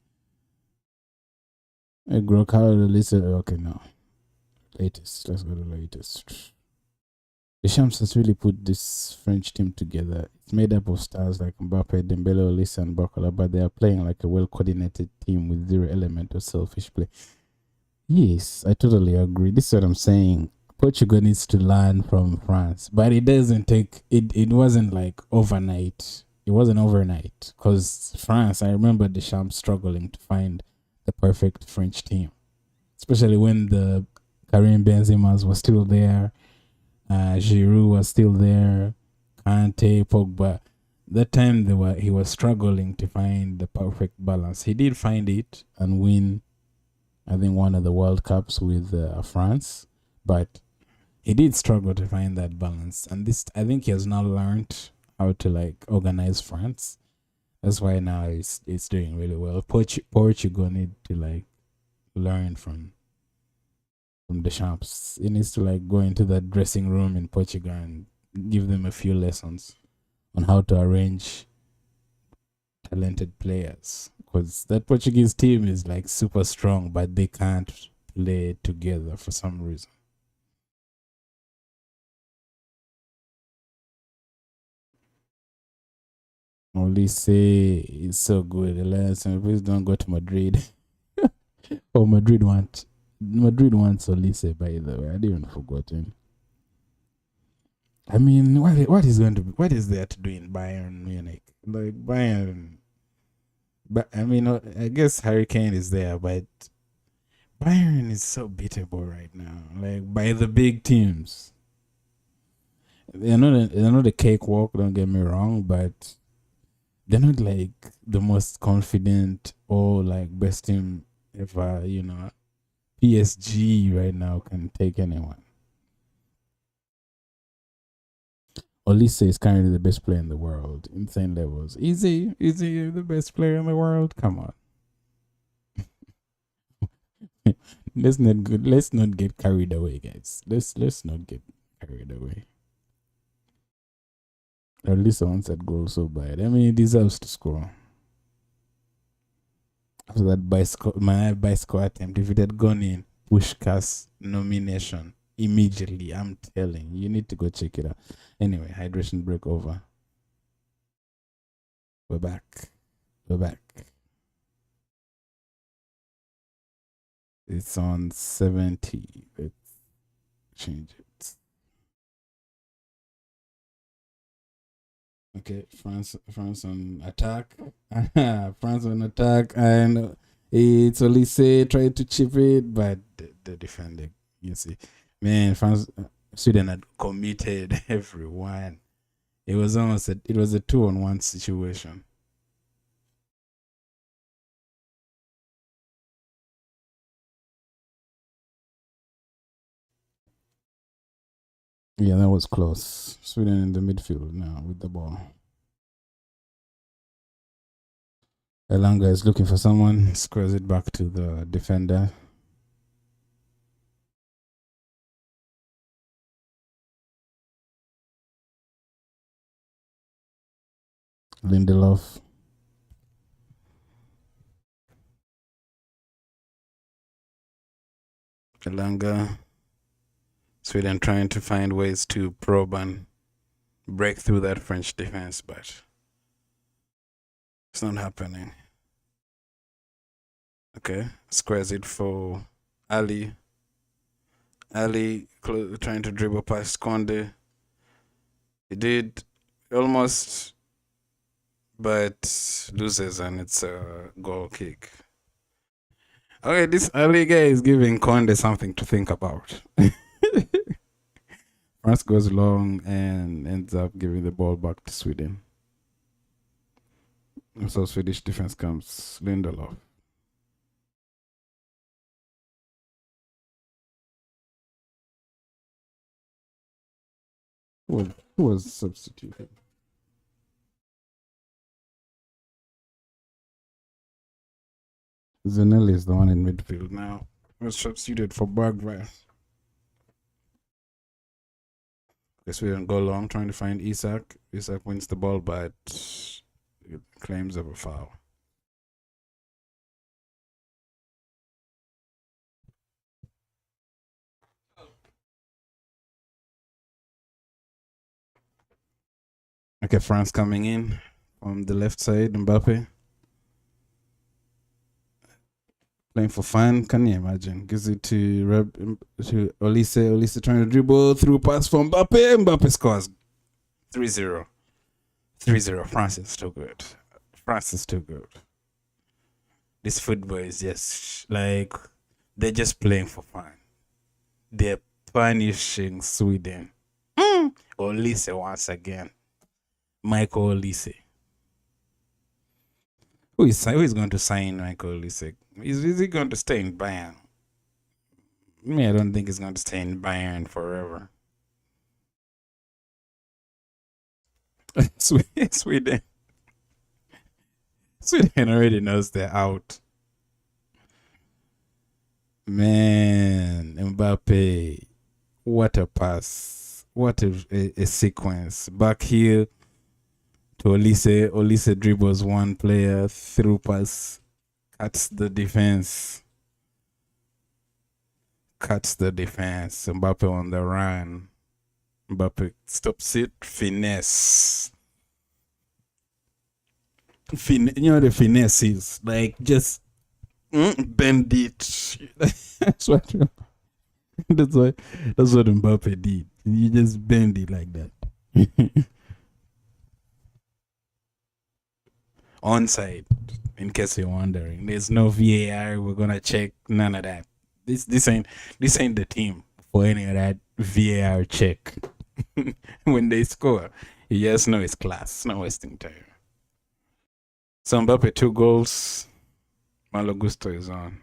Hey, Olise. Okay, no. Latest. Let's go to latest. Deschamps has really put this French team together. It's made up of stars like Mbappe, Dembele, Olise, and Barcola, but they are playing like a well-coordinated team with zero element of selfish play. Yes, I totally agree. This is what I'm saying. Portugal needs to learn from France, but it doesn't take it. It wasn't like overnight. It wasn't overnight because France. I remember Deschamps struggling to find the perfect French team, especially when the Karim Benzema's was still there. Giroud was still there, Kante, Pogba. That time he was struggling to find the perfect balance. He did find it and win, I think, one of the World Cups with France, but he did struggle to find that balance. And this, I think, he has now learned how to like organize France. That's why now it's doing really well. Portugal need to like learn from Deschamps. He needs to like go into that dressing room in Portugal and give them a few lessons on how to arrange talented players, because that Portuguese team is like super strong, but they can't play together for some reason. Olise is so good. Please don't go to Madrid. Oh, Madrid wants Olise, by the way. I didn't forget him. I mean, what is there to do in Bayern Munich? Like Bayern, but I mean, I guess Hurricane is there, but Bayern is so beatable right now. Like by the big teams, they're not a cakewalk. Don't get me wrong, but they're not like the most confident or like best team ever. PSG right now can take anyone. Olise is currently the best player in the world. Insane levels. Easy, the best player in the world. Come on. Let's not get carried away, guys. Let's not get carried away. At least once that goal so bad. I mean, he deserves to score. After that bicycle attempt, if it had gone in, Pushkas nomination immediately. I'm telling you, you need to go check it out. Anyway, hydration break over. We're back. We're back. It's on 70. Let's change it. Okay, France on attack. France on attack, and it's Olise tried to chip it, but the defender, you see, man, Sweden had committed everyone. It was almost a 2-on-1 situation. Yeah, that was close. Sweden in the midfield now with the ball. Elanga is looking for someone, squares it back to the defender. Lindelof. Elanga. Sweden trying to find ways to probe and break through that French defense, but it's not happening. Okay, squares it for Ali. Ali trying to dribble past Conde. He did almost, but loses, and it's a goal kick. Okay, this Ali guy is giving Conde something to think about. France goes long and ends up giving the ball back to Sweden. So Swedish defense comes Lindelof. Who was substituted? Zanelli is the one in midfield now. Was substituted for Bergwijn. Guess we don't go long trying to find Isak. Isak wins the ball, but claims of a foul. Okay, France coming in on the left side. Mbappe playing for fun. Can you imagine? Gives it to Olise. Olise trying to dribble through pass from Mbappe. Mbappe scores 3-0. 3-0. France is too good. France is too good. This football is just like they're just playing for fun. They're punishing Sweden. Olise once again. Michael Olise. Who is going to sign Michael Olise? Is he going to stay in Bayern? Me, I don't think he's going to stay in Bayern forever. Sweden. Sweden already knows they're out. Man, Mbappe. What a pass. What a sequence. Back here to Olise. Olise dribbles one player through pass. Cuts the defense. Mbappe on the run. Mbappe stops it. Finesse. You know the finesse is like just bend it. that's what Mbappe did. You just bend it like that. Onside, in case you're wondering. There's no VAR. We're gonna check none of that. This ain't the team for any of that VAR check. When they score, you just know it's class. No wasting time. So Mbappe 2 goals. Malo Gusto is on.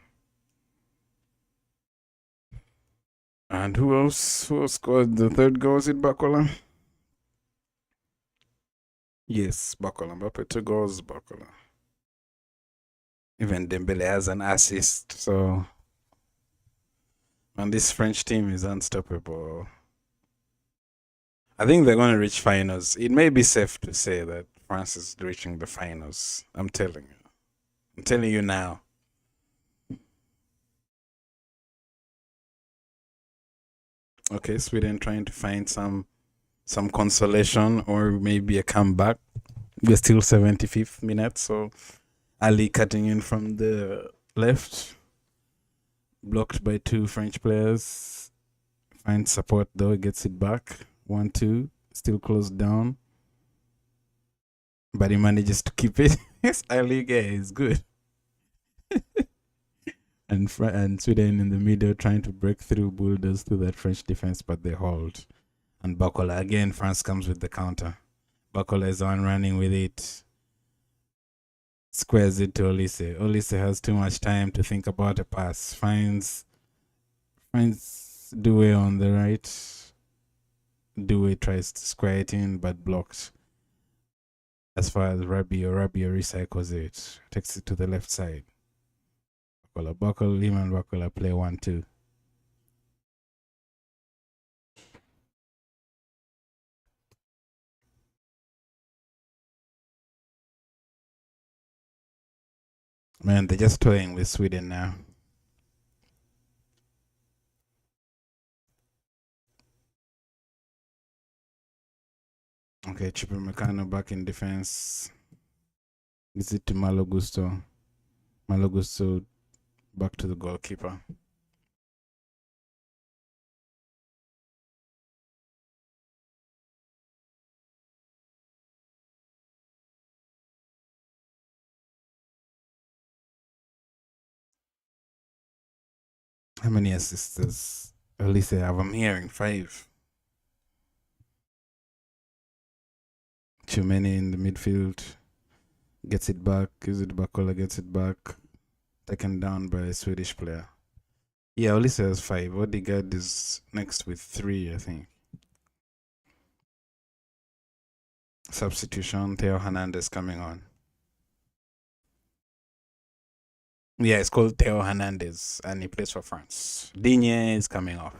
And who else? Who else scored the third goal? Was it Bakola? Yes, Bakola. Mbappe 2 goals, Bakola. Even Dembele has an assist. So, and this French team is unstoppable. I think they're going to reach finals. It may be safe to say that France is reaching the finals. I'm telling you. I'm telling you now. Okay, Sweden trying to find some consolation or maybe a comeback. We're still 75th minute, so Ali cutting in from the left, blocked by 2 French players. Finds support though, gets it back. 1-2, still closed down, but he manages to keep it. Yes, Ali guy is good. And Sweden in the middle trying to break through, bulldoze through that French defense, but they hold. And Bakola again, France comes with the counter. Bakola is on running with it. Squares it to Olise. Olise has too much time to think about a pass. Finds Doué on the right. Doué tries to square it in, but blocked. As far as Rabiot recycles it. Takes it to the left side. Bakola, Liman Bakola play 1-2. Man, they're just toying with Sweden now. Okay, Chupamecano back in defense. Gives it to Malo Gusto. Malo Gusto back to the goalkeeper. How many assists does Elise have? I'm hearing 5. Too many in the midfield. Gets it back. Is it Bakola? Gets it back. Taken down by a Swedish player. Yeah, Elise has 5. Odegaard is next with 3, I think. Substitution. Theo Hernandez coming on. Yeah, it's called Theo Hernandez, and he plays for France. Digne is coming off.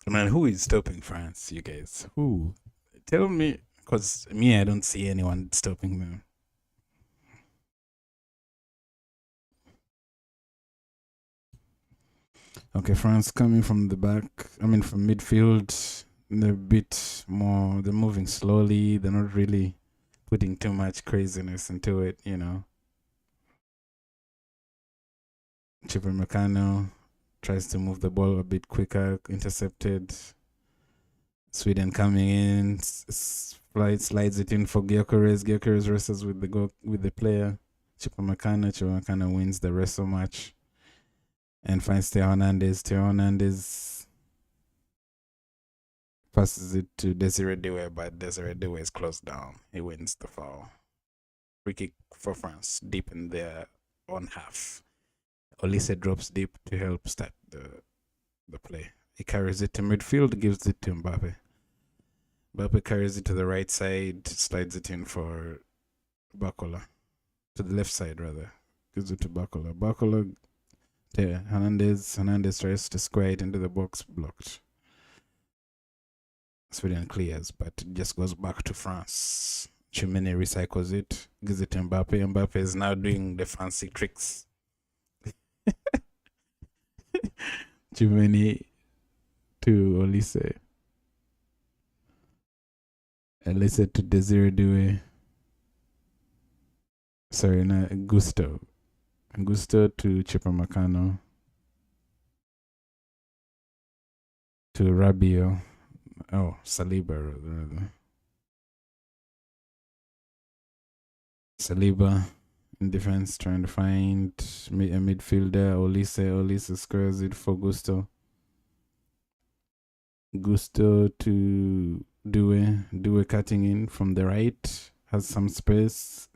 Man, who is stopping France, you guys? Who? Tell me, because me, I don't see anyone stopping them. Okay, France coming from the back. I mean, from midfield. They're a bit more. They're moving slowly. They're not really putting too much craziness into it, you know. Chupamecano tries to move the ball a bit quicker. Intercepted. Sweden coming in. Slides it in for Gyökeres. Gyökeres wrestles with the player. Chupamecano wins the wrestle match. And finds Theo Hernandez. Theo Hernandez passes it to Desiree Doué, but Desiree Doué is closed down. He wins the foul. Free kick for France, deep in their own half. Olise drops deep to help start the play. He carries it to midfield, gives it to Mbappe. Mbappe carries it to the right side, slides it in for Bakola. To the left side, rather. Gives it to Bakola. Bakola, there. Hernandez tries to square it into the box, blocked. Sweden clears, but it just goes back to France. Chimene recycles it, gives it to Mbappe. Mbappe is now doing the fancy tricks. Chimene to Olise. Olise to Desiree Doué. Sorry, no, Gusto. Gusto to Chupamecano. To Rabiot. Oh, Saliba rather. Saliba in defense trying to find a midfielder. Olise squares it for Gusto. Gusto to Doué cutting in from the right. has some space,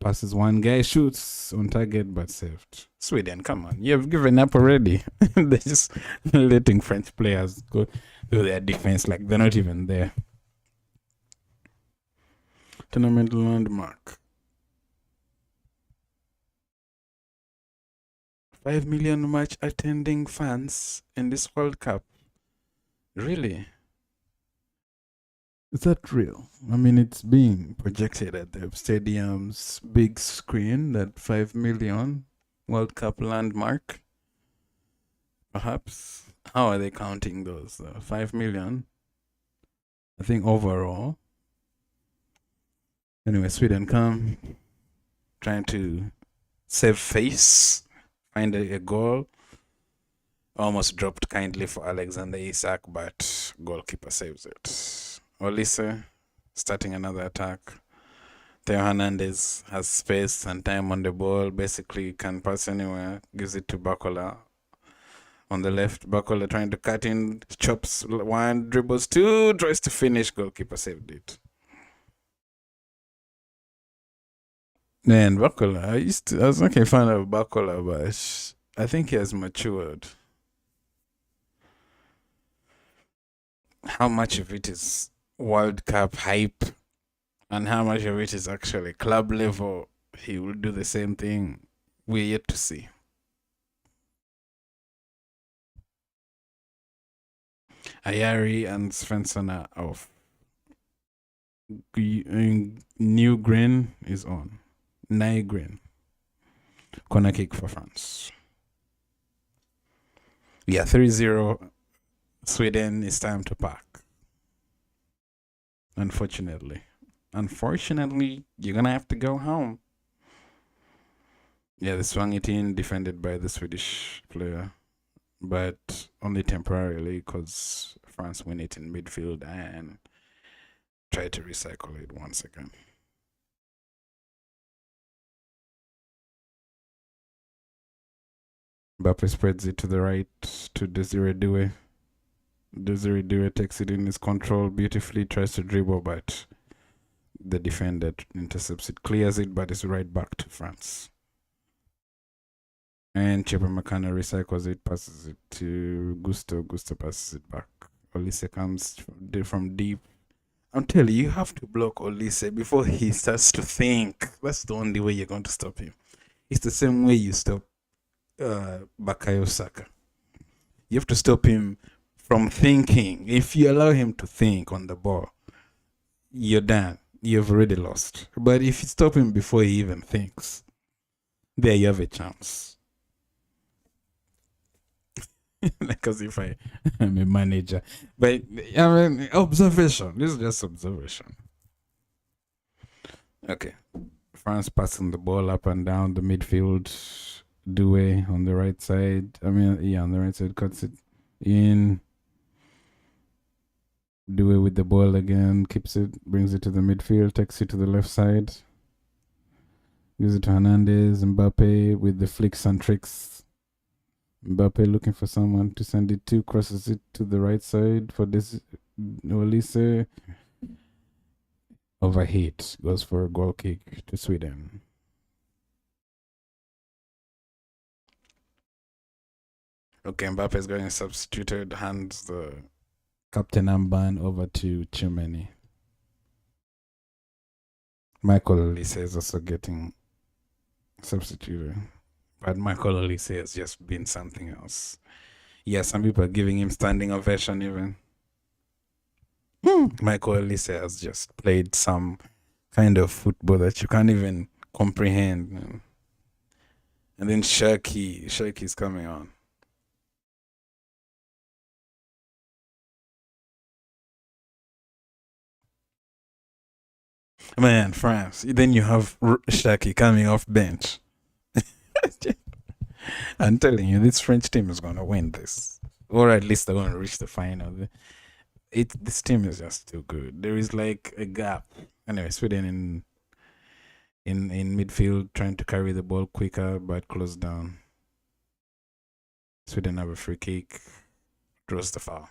passes one guy, shoots on target but saved. Sweden, come on, you've given up already. They're just letting French players go do their defense like they're not even there. Tournament landmark. 5 million match attending fans in this World Cup. Really? Is that real? I mean, it's being projected at the stadium's big screen, that 5 million World Cup landmark. Perhaps. How are they counting those? 5 million? I think overall. Anyway, Sweden come trying to save face, find a goal. Almost dropped kindly for Alexander Isak, but goalkeeper saves it. Olise starting another attack. Theo Hernandez has space and time on the ball, basically can pass anywhere, gives it to Bakola. On the left, Bakola trying to cut in, chops one, dribbles two, tries to finish, goalkeeper saved it. Man, Bakola, I was not a fan of Bakola, but I think he has matured. How much of it is World Cup hype and how much of it is actually club level? He will do the same thing. We're yet to see. Ayari and Svensson are off. New Green is on. Green. Corner kick for France. Yeah, 3-0. Sweden, it's time to pack. Unfortunately, you're gonna have to go home. Yeah, they swung it in, defended by the Swedish player, but only temporarily because France win it in midfield and try to recycle it once again. Mbappe spreads it to the right to Desiree Doué. Desiree Doué takes it in his control beautifully, tries to dribble, but the defender intercepts it, clears it, but it's right back to France. And Chepamecano recycles it, passes it to Gusto. Gusto passes it back. Olise comes from deep. I'm telling you, you have to block Olise before he starts to think. That's the only way you're going to stop him. It's the same way you stop Bakayo Saka. You have to stop him from thinking. If you allow him to think on the ball, you're done. You've already lost. But if you stop him before he even thinks, there you have a chance. Like as if I'm a manager. But I mean, observation. This is just observation. Okay. France passing the ball up and down the midfield. Doué on the right side. On the right side, cuts it in. Doué with the ball again, keeps it, brings it to the midfield, takes it to the left side. Gives it to Hernandez. Mbappe with the flicks and tricks. Mbappe looking for someone to send it to, crosses it to the right side for this Olise. Overheat, goes for a goal kick to Sweden. Okay, Mbappe is getting substituted, hands the captain armband over to Chimeni. Michael Olise is also getting substituted. But Michael Olise has just been something else. Yeah, some people are giving him standing ovation even. Michael Olise has just played some kind of football that you can't even comprehend. And then Shirky's coming on. Man, France. Then you have Shaki coming off bench. I'm telling you, this French team is going to win this. Or at least they're going to reach the final. This team is just too good. There is like a gap. Anyway, Sweden in midfield trying to carry the ball quicker but close down. Sweden have a free kick. Draws the foul.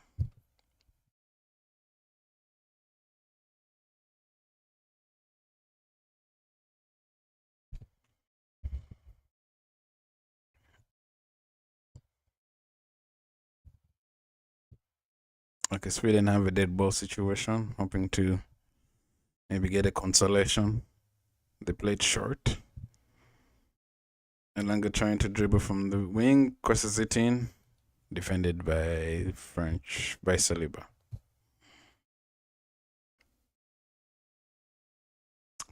Okay, Sweden have a dead ball situation, hoping to maybe get a consolation. They played short. Elanga trying to dribble from the wing, crosses it in, defended by Saliba.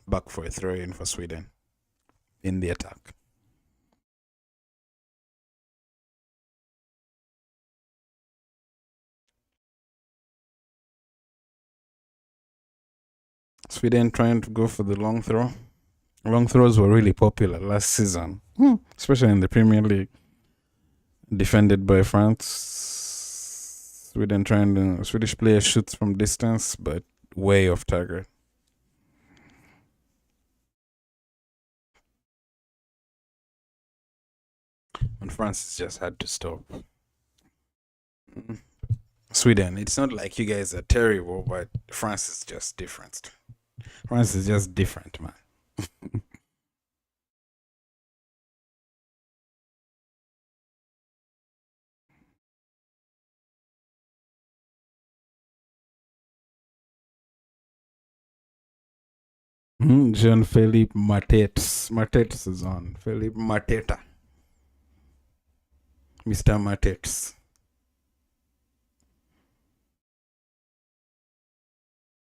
Back for a throw in for Sweden in the attack. Sweden trying to go for the long throw. Long throws were really popular last season, especially in the Premier League. Defended by France. Sweden trying to Swedish player shoots from distance, but way off target. And France just had to stop. Sweden, it's not like you guys are terrible, but France is just different. France is just different, man. Jean-Philippe Matets is on. Philippe Mateta. Mr. Matets.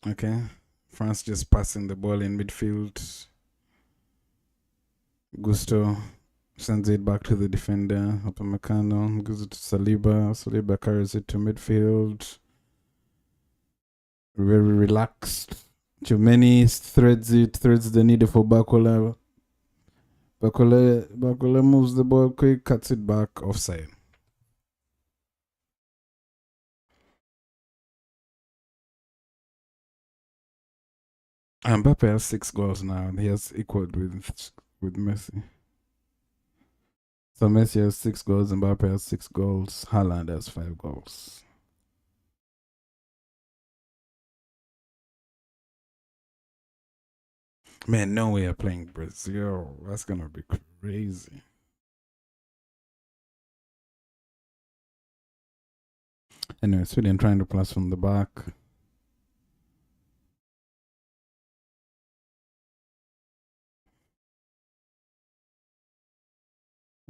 Okay. France just passing the ball in midfield. Gusto sends it back to the defender. Upamecano gives it to Saliba. Saliba carries it to midfield. Very relaxed. Tchouameni threads the needle for Bakola. Bakola moves the ball quick, cuts it back, offside. Mbappe has 6 goals now, and he has equaled with Messi. So Messi has 6 goals, Mbappe has 6 goals, Haaland has 5 goals. Man, Norway are playing Brazil. That's gonna be crazy. Anyway, Sweden trying to pass from the back.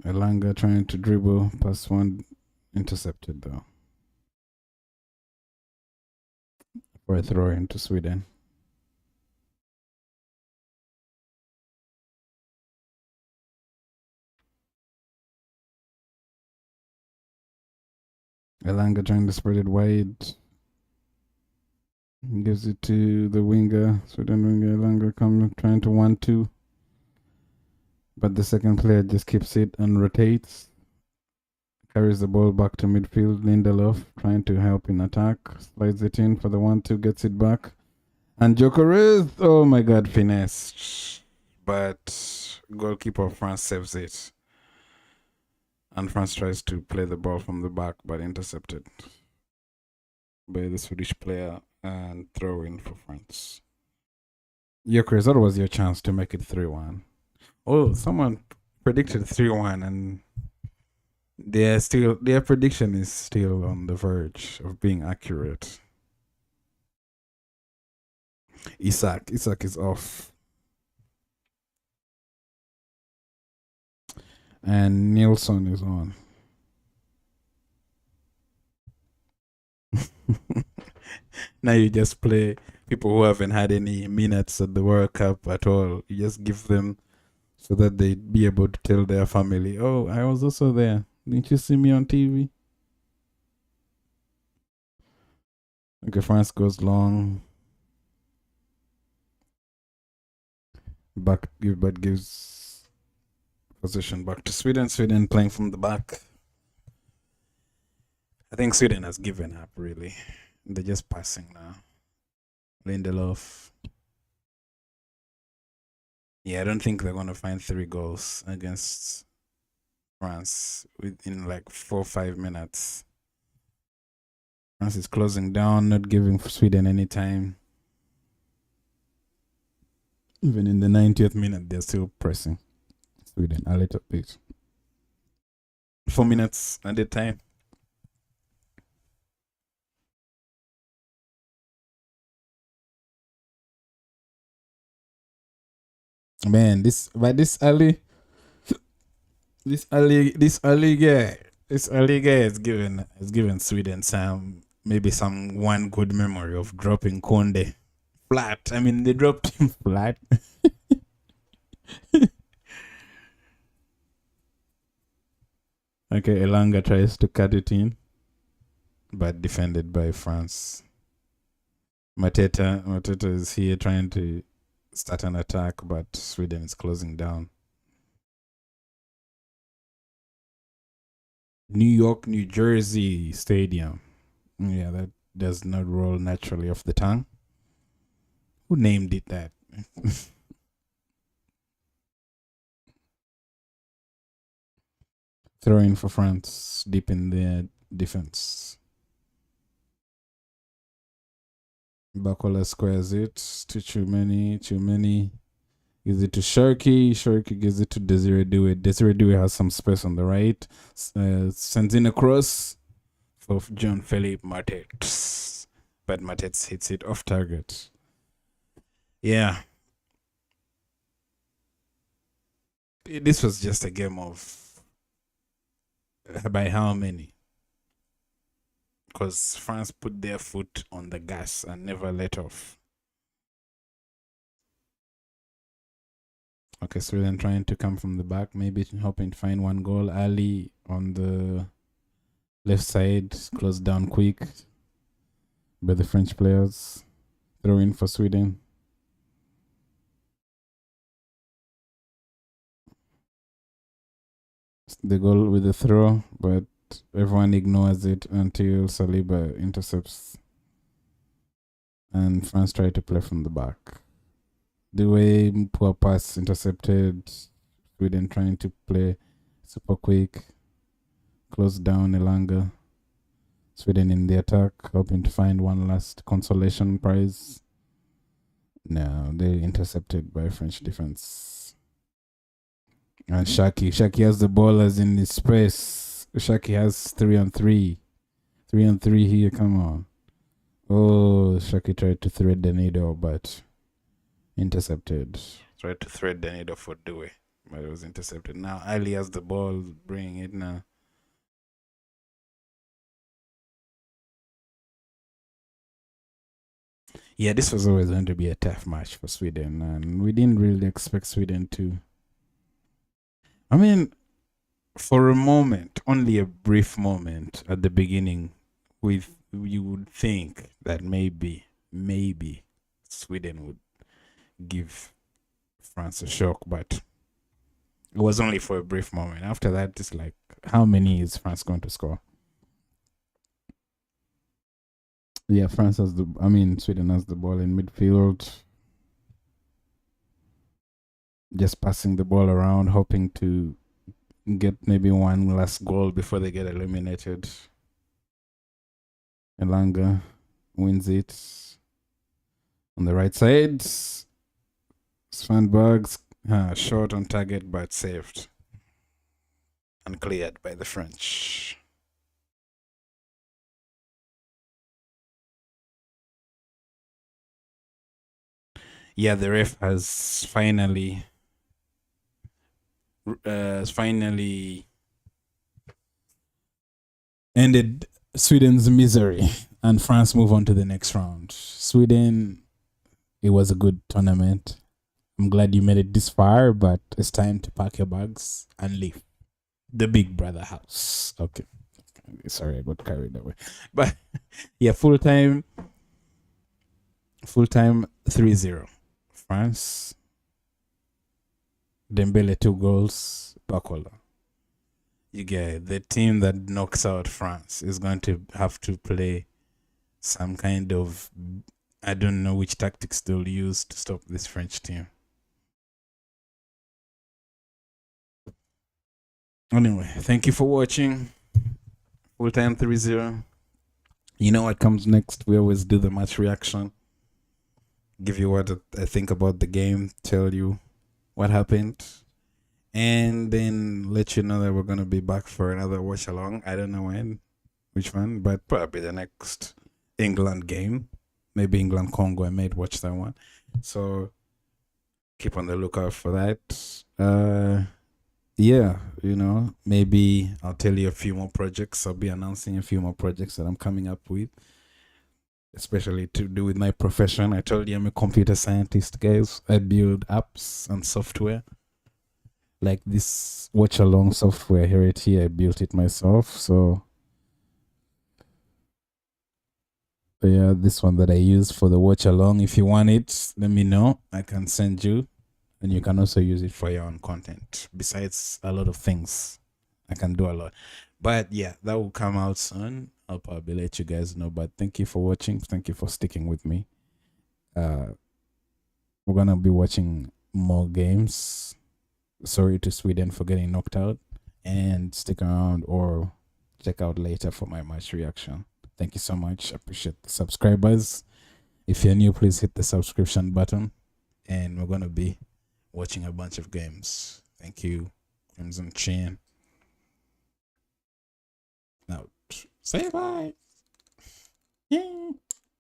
Elanga trying to dribble, pass one, intercepted though. For a throw into Sweden. Elanga trying to spread it wide. Gives it to the winger. Sweden winger Elanga coming trying to 1-2. But the second player just keeps it and rotates. Carries the ball back to midfield. Lindelof trying to help in attack. Slides it in for the 1-2, gets it back. And Gyökeres, oh my god, finesse. But goalkeeper France saves it. And France tries to play the ball from the back, but intercepted by the Swedish player and throw in for France. Gyökeres, that was your chance to make it 3-1. Oh, someone predicted 3-1, and their prediction is still on the verge of being accurate. Isak is off. And Nilsson is on. Now you just play people who haven't had any minutes at the World Cup at all. You just give them so that they'd be able to tell their family, oh, I was also there. Didn't you see me on TV? Okay, France goes long. But gives position back to Sweden. Sweden playing from the back. I think Sweden has given up, really. They're just passing now. Lindelof. Yeah, I don't think they're going to find 3 goals against France within like 4 or 5 minutes. France is closing down, not giving Sweden any time. Even in the 90th minute, they're still pressing Sweden a little bit. 4 minutes at a time. Man, this early guy is given Sweden some one good memory of dropping Conde flat. I mean, they dropped him flat. Okay, Elanga tries to cut it in, but defended by France. Mateta is here trying to start an attack, but Sweden is closing down. New York, New Jersey Stadium. Yeah, that does not roll naturally off the tongue. Who named it that? Throw in for France, deep in their defense. Bakola squares it too many. Gives it to Sharky. Sharky gives it to Desiree Dewey. Desiree Dewey has some space on the right. Sends in a cross for John Philippe Matet. But Matet hits it off target. Yeah. This was just a game of by how many? Because France put their foot on the gas and never let off. Okay, Sweden trying to come from the back, maybe hoping to find one goal. Ali on the left side, closed down quick by the French players. Throw in for Sweden. The goal with the throw, but everyone ignores it until Saliba intercepts. And France try to play from the back. The way poor pass intercepted. Sweden trying to play super quick. Close down Elanga. Sweden in the attack, hoping to find one last consolation prize. No, they intercepted by French defense. And Shaki has the ball as in his space. Shaki has 3-on-3. 3-on-3 here, come on. Oh, Shaki tried to thread the needle, but intercepted. Tried to thread the needle for Dewey, but it was intercepted. Now Ali has the ball, bringing it now. Yeah, this was always going to be a tough match for Sweden, and we didn't really expect Sweden to. I mean, for a moment, only a brief moment at the beginning, you would think that maybe Sweden would give France a shock, but it was only for a brief moment. After that, it's like, how many is France going to score? Yeah, Sweden has the ball in midfield. Just passing the ball around, hoping to get maybe one last goal before they get eliminated. Elanga wins it on the right side. Svanberg's shot on target, but saved and cleared by the French. Yeah, the ref has finally ended Sweden's misery, and France move on to the next round. Sweden, it was a good tournament. I'm glad you made it this far, but it's time to pack your bags and leave the big brother house. Okay. Sorry, I got carried away. But yeah, full time 3-0. France. Dembele 2 goals. Bakola. You get the team that knocks out France is going to have to play some kind of, I don't know which tactics they'll use to stop this French team. Anyway, thank you for watching. Full time 3-0. You know what comes next? We always do the match reaction. Give you what I think about the game, tell you what happened, and then let you know that we're going to be back for another watch along. I don't know which one, but probably the next England game. Maybe England Congo. I might watch that one. So keep on the lookout for that. Yeah, maybe I'll tell you a few more projects. I'll be announcing a few more projects that I'm coming up with, especially to do with my profession. I told you I'm a computer scientist, guys. I build apps and software. Like this watch along software here, I built it myself. So yeah, this one that I use for the watch along. If you want it, let me know. I can send you, and you can also use it for your own content. Besides a lot of things, I can do a lot. But yeah, that will come out soon. I'll probably let you guys know. But thank you for watching. Thank you for sticking with me. We're gonna be watching more games. Sorry to Sweden for getting knocked out, and stick around or check out later for my match reaction. Thank you so much. I appreciate the subscribers. If you're new, please hit the subscription button, and we're gonna be watching a bunch of games. Thank you, Crimson Chin. Now, say bye. Yeah.